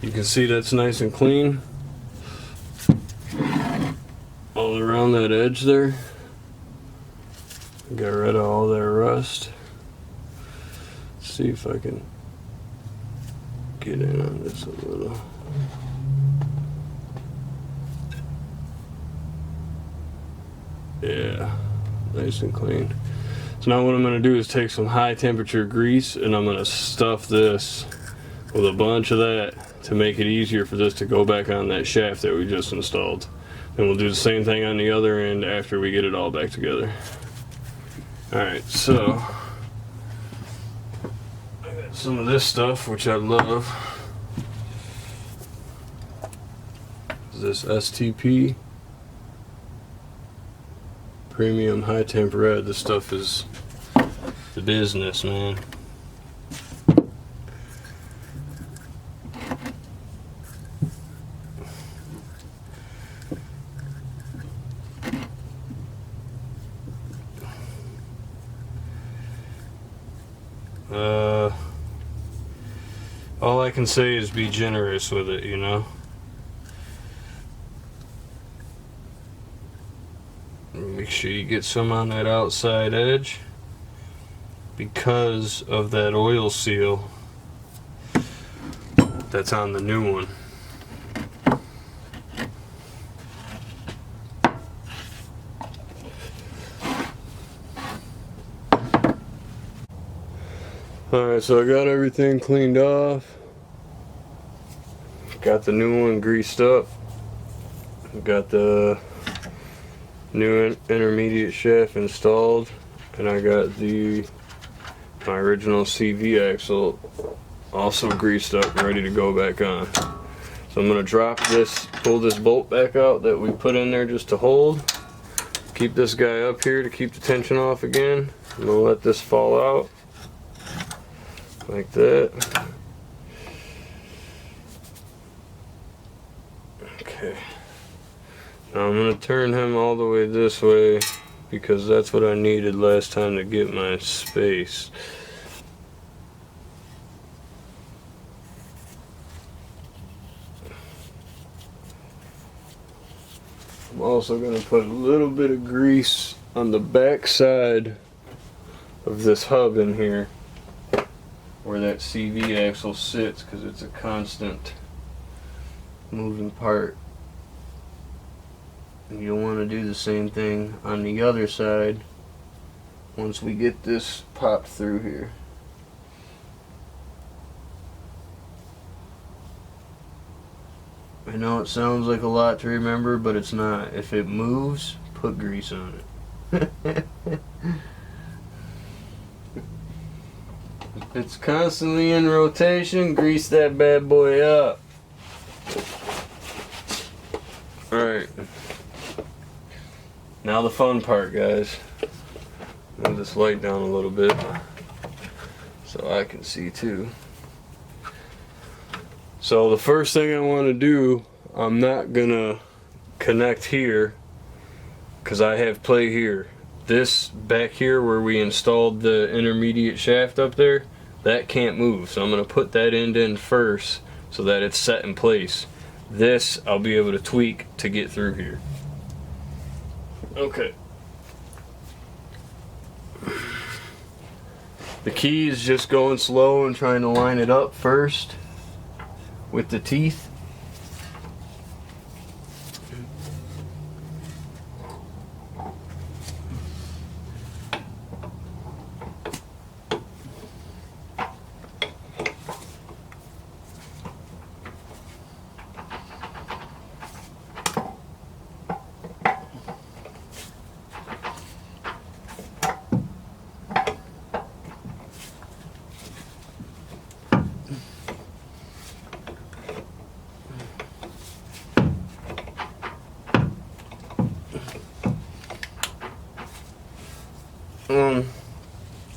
you can see that's nice and clean all around that edge there. Got rid of all that rust. Let's see if I can get in on this a little. Yeah, nice and clean. So now what I'm going to do is take some high temperature grease and I'm going to stuff this with a bunch of that to make it easier for this to go back on that shaft that we just installed. Then we'll do the same thing on the other end after we get it all back together. Alright, so I got some of this stuff, which I love. This STP Premium High Temp Red. This stuff is the business, man. All I can say is be generous with it, you know? Make sure you get some on that outside edge because of that oil seal that's on the new one. Alright, so I got everything cleaned off. Got the new one greased up. Got the new intermediate shaft installed. And I got my original CV axle also greased up and ready to go back on. So I'm going to pull this bolt back out that we put in there just to hold. Keep this guy up here to keep the tension off again. I'm going to let this fall out. Like that. Okay. Now I'm going to turn him all the way this way because that's what I needed last time to get my space. I'm also going to put a little bit of grease on the back side of this hub in here where that CV axle sits because it's a constant moving part. And you'll want to do the same thing on the other side once we get this popped through here. I know it sounds like a lot to remember, but it's not. If it moves, put grease on it. It's constantly in rotation. Grease that bad boy up. Alright. Now the fun part, guys. Move this light down a little bit so I can see too. So the first thing I want to do, I'm not gonna connect here because I have play here. This back here where we installed the intermediate shaft up there, that can't move. So I'm gonna put that end in first so that it's set in place. This I'll be able to tweak to get through here. Okay. The key is just going slow and trying to line it up first with the teeth.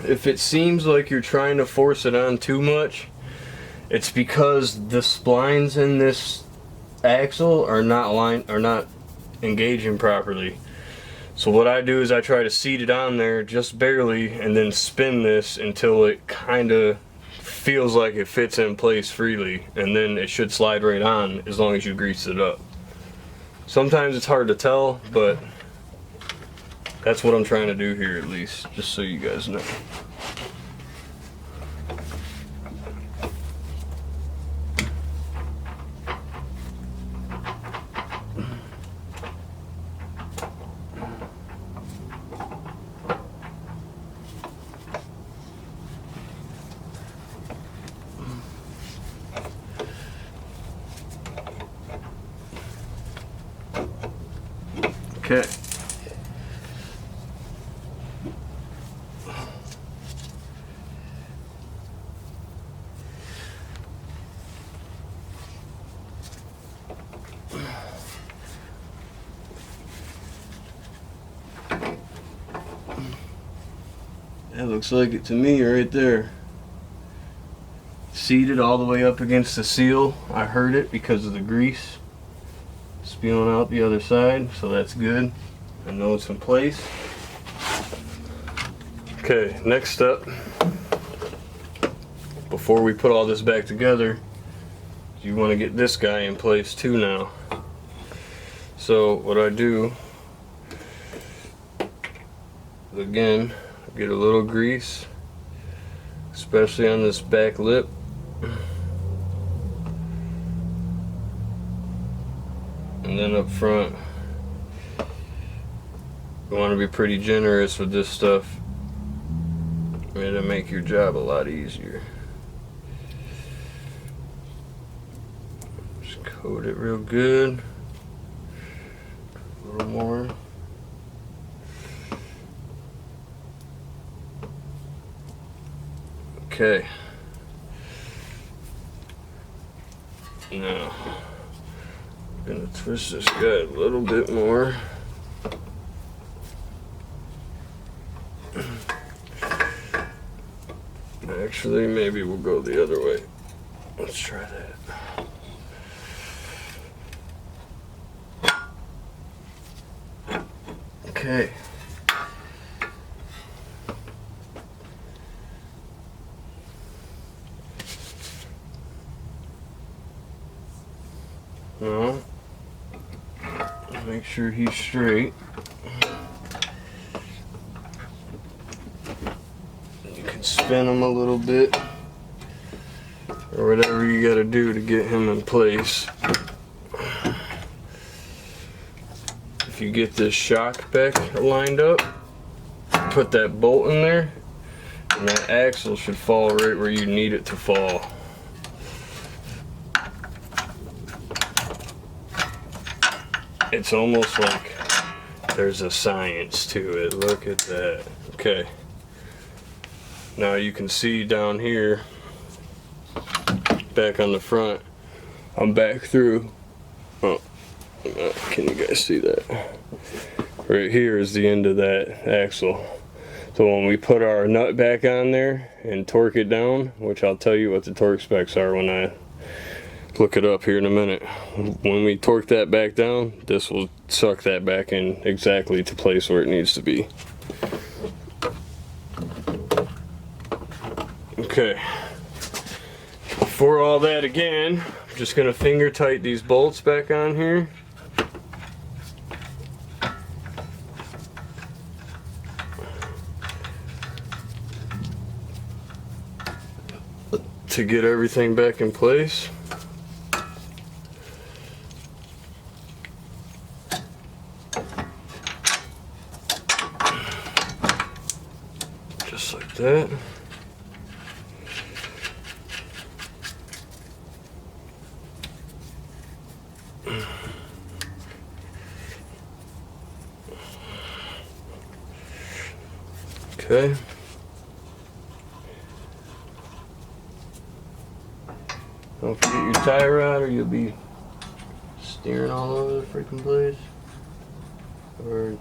If it seems like you're trying to force it on too much, it's because the splines in this axle are not engaging properly. So what I do is I try to seat it on there just barely and then spin this until it kind of feels like it fits in place freely, and then it should slide right on as long as you grease it up. Sometimes it's hard to tell, but that's what I'm trying to do here, at least, just so you guys know. Okay. That looks like it to me right there. Seated all the way up against the seal. I heard it because of the grease spewing out the other side, so that's good. I know it's in place. Okay, next step, before we put all this back together, you want to get this guy in place too now. So what I do, again, get a little grease, especially on this back lip. And then up front, you want to be pretty generous with this stuff. It'll make your job a lot easier. Just coat it real good. A little more. Okay. Now, I'm gonna twist this guy a little bit more. Actually, maybe we'll go the other way. Let's try that. Okay. Now, make sure he's straight. You can spin him a little bit, or whatever you gotta do to get him in place. If you get this shock back lined up, put that bolt in there, and that axle should fall right where you need it to fall. It's almost like there's a science to it. Look at that. Okay. Now you can see down here, back on the front, I'm back through. Oh, can you guys see that? Right here is the end of that axle. So when we put our nut back on there and torque it down, which I'll tell you what the torque specs are when I look it up here in a minute. When we torque that back down, this will suck that back in exactly to place where it needs to be. Okay. Before all that again, I'm just gonna finger tight these bolts back on here. To get everything back in place. Just like that. Okay. Don't forget your tie rod or you'll be steering all over the freaking place. Or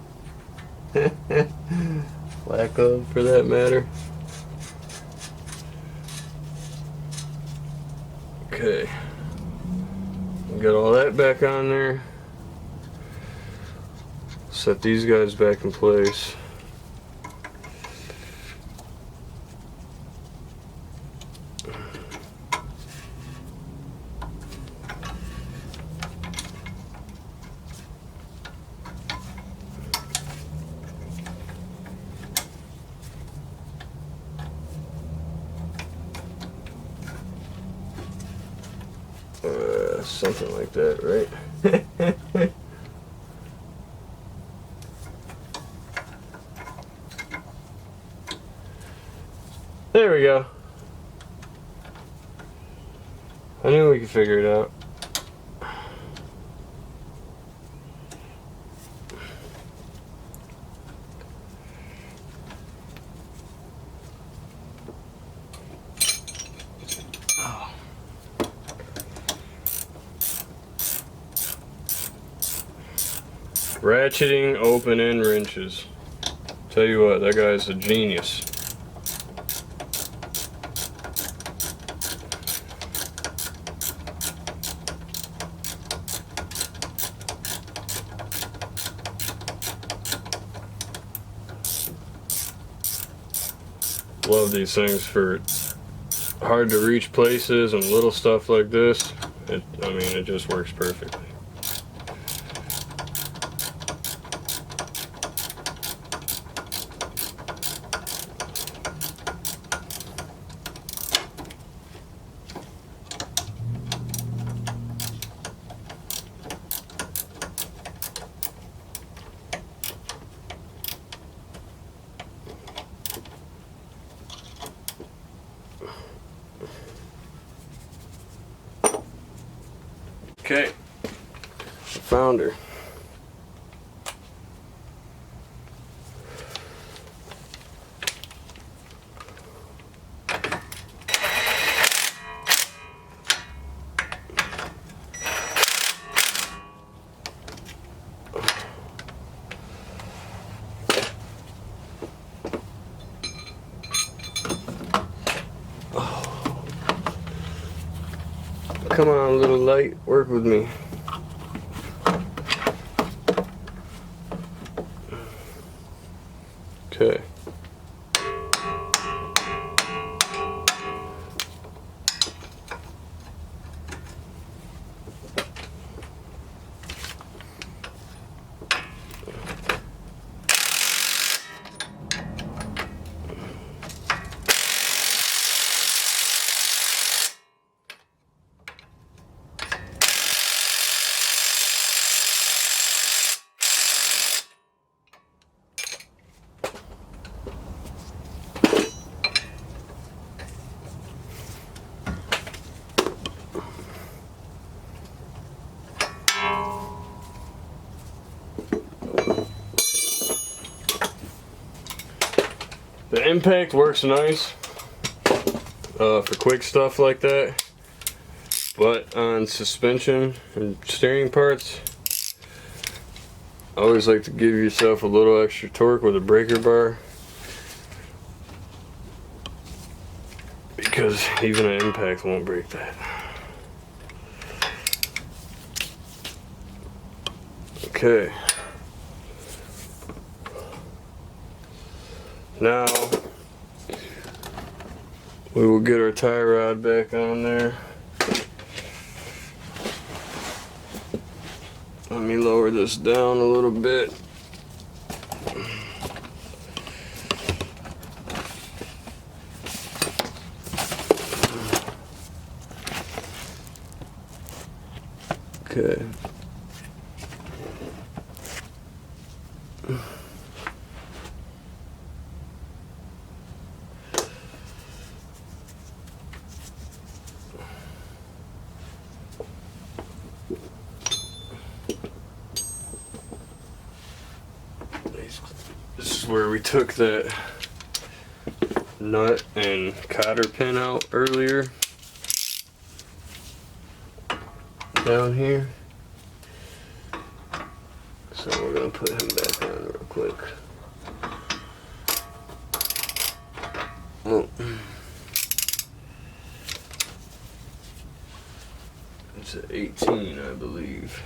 lack of, for that matter. Okay. Got all that back on there. Set these guys back in place. Something like that, right? There we go. I knew we could figure it out. Ratcheting, open end wrenches. Tell you what, that guy's a genius. Love these things for hard to reach places and little stuff like this. I mean, it just works perfectly. Okay, I found her. Come on, little light, work with me. Okay. The impact works nice. for quick stuff like that. But on suspension and steering parts, I always like to give yourself a little extra torque with a breaker bar, because even an impact won't break that. Okay. Now we will get our tie rod back on there. Let me lower this down a little bit. Okay. This is where we took that nut and cotter pin out earlier. Down here. So we're going to put him back on real quick. Oh. It's an 18, I believe.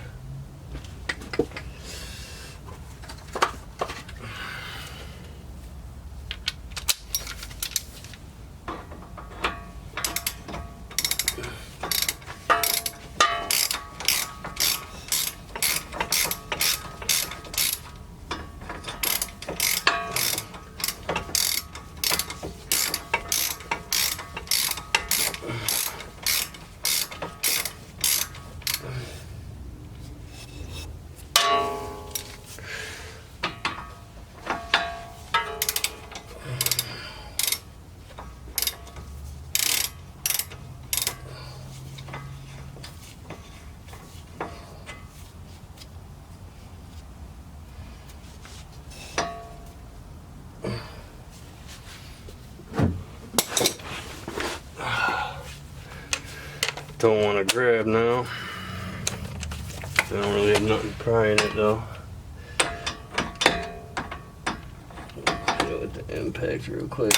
Don't want to grab now. I don't really have nothing prying it though. Go with the impact real quick.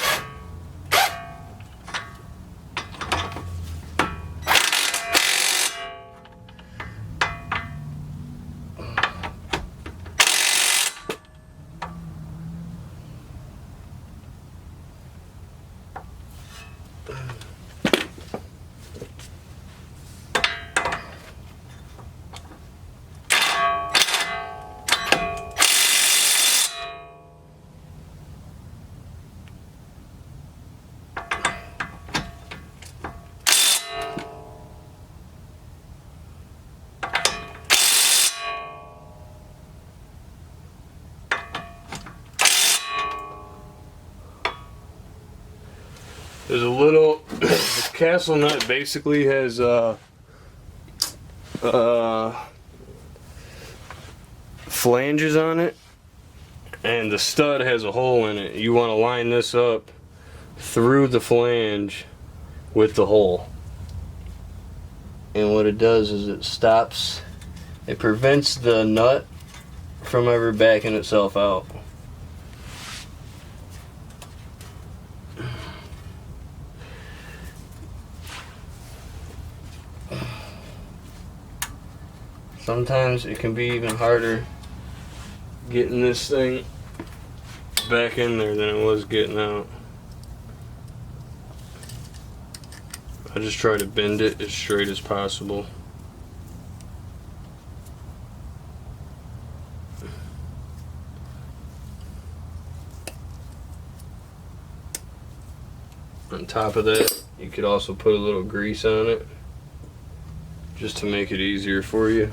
There's a little, the castle nut basically has flanges on it, and the stud has a hole in it. You want to line this up through the flange with the hole. And what it does is it stops, it prevents the nut from ever backing itself out. Sometimes it can be even harder getting this thing back in there than it was getting out. I just try to bend it as straight as possible. On top of that, you could also put a little grease on it just to make it easier for you.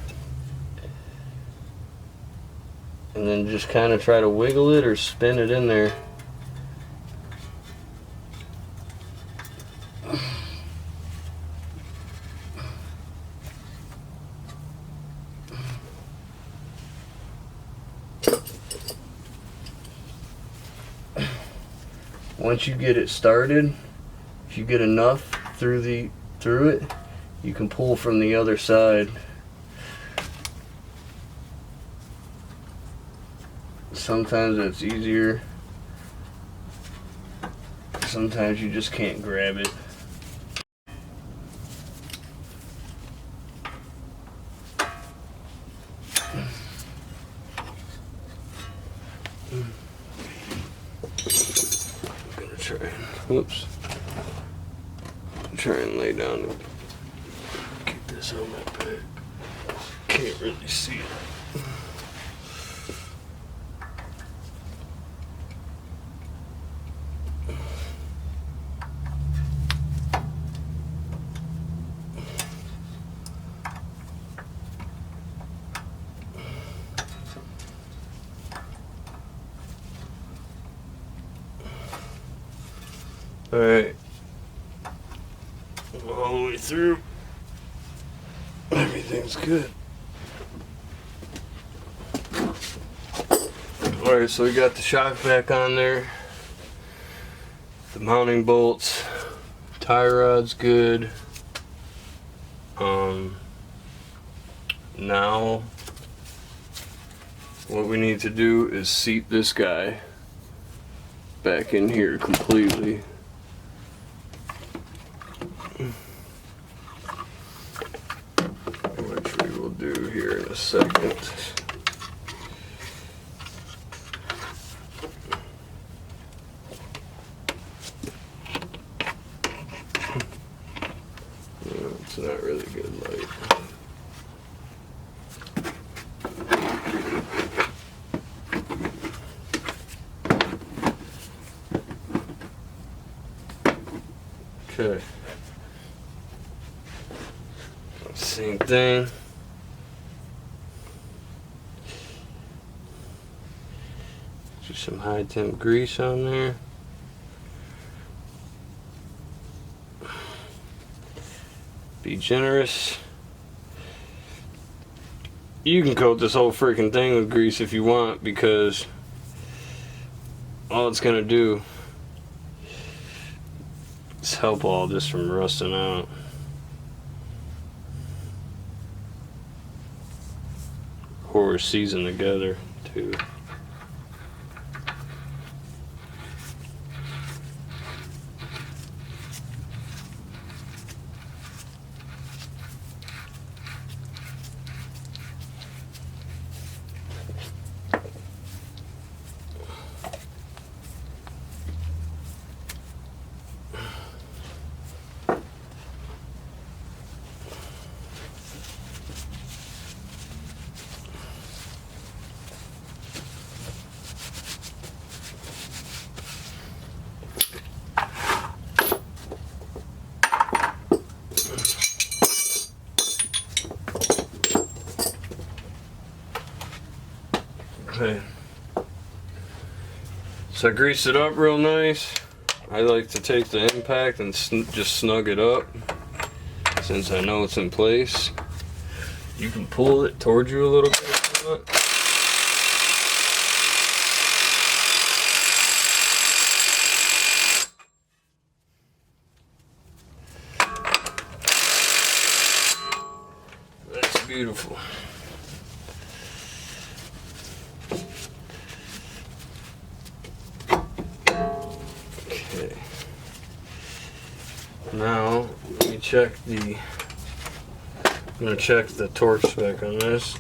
And then just kind of try to wiggle it or spin it in there. Once you get it started, if you get enough through it, you can pull from the other side. Sometimes it's easier. Sometimes you just can't grab it. I'm gonna try and, whoops. Try and lay down and get this on my back. Can't really see it. Alright, all the way through, everything's good. Alright, so we got the shock back on there, the mounting bolts, tie rod's good. Now, what we need to do is seat this guy back in here completely. Which we will do here in a second. No, it's not really good light. Okay. Same thing. Just some high temp grease on there. Be generous. You can coat this whole freaking thing with grease if you want, because all it's gonna do is help all this from rusting out. Or season together too. Okay. So I greased it up real nice. I like to take the impact and just snug it up, since I know it's in place. You can pull it towards you a little bit if you want. That's beautiful. Okay. Now let me check the. I'm gonna check the torque spec on this.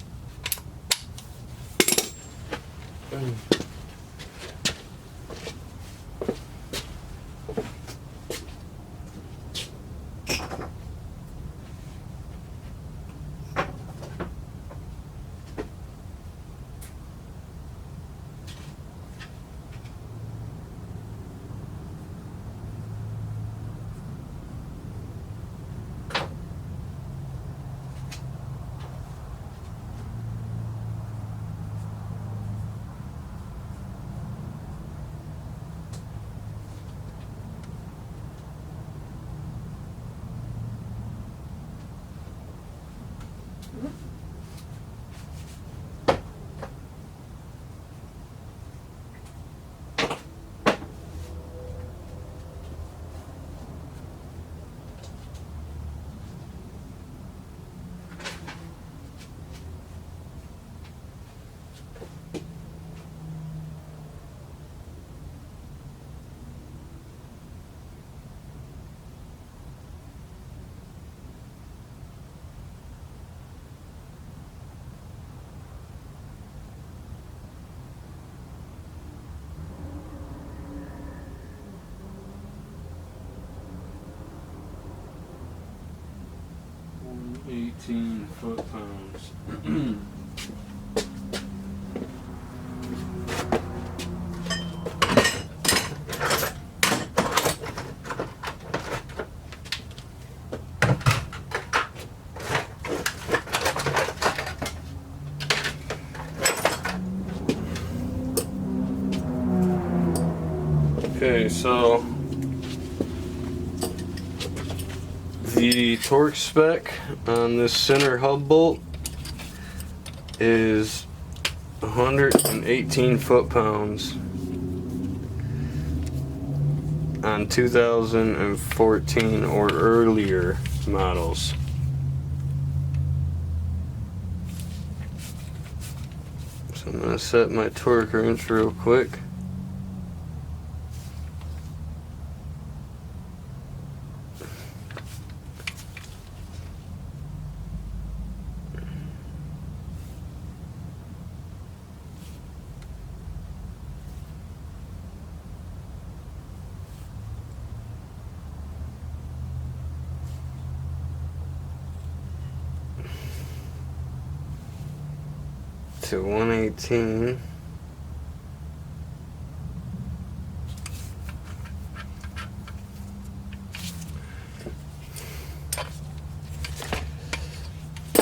118 foot-pounds. Okay, so the torque spec on this center hub bolt is 118 foot-pounds on 2014 or earlier models. So I'm going to set my torque wrench real quick. To 118.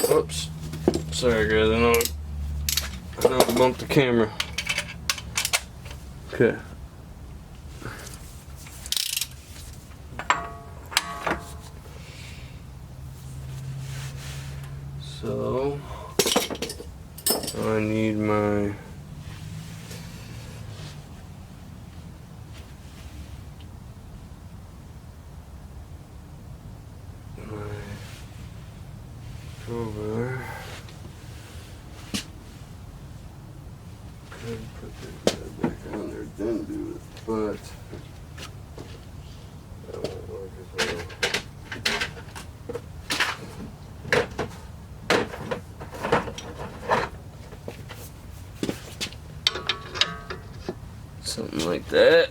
Whoops. Sorry guys, I know I bumped the camera. Okay. So I need my over. Could put that back on there, then do it, but that won't work as well. Something like that.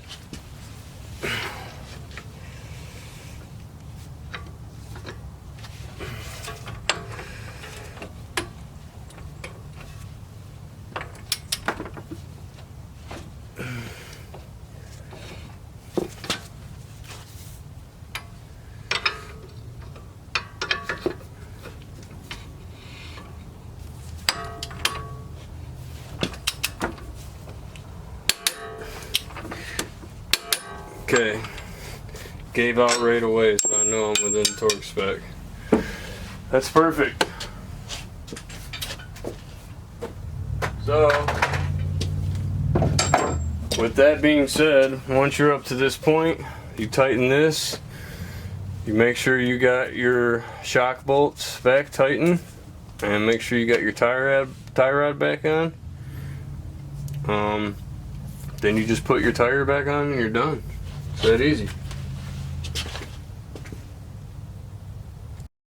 Okay, gave out right away, so I know I'm within torque spec. That's perfect. So, with that being said, once you're up to this point, you tighten this. You make sure you got your shock bolts back tightened, and make sure you got your tie rod back on. Then you just put your tire back on and you're done. It's that easy.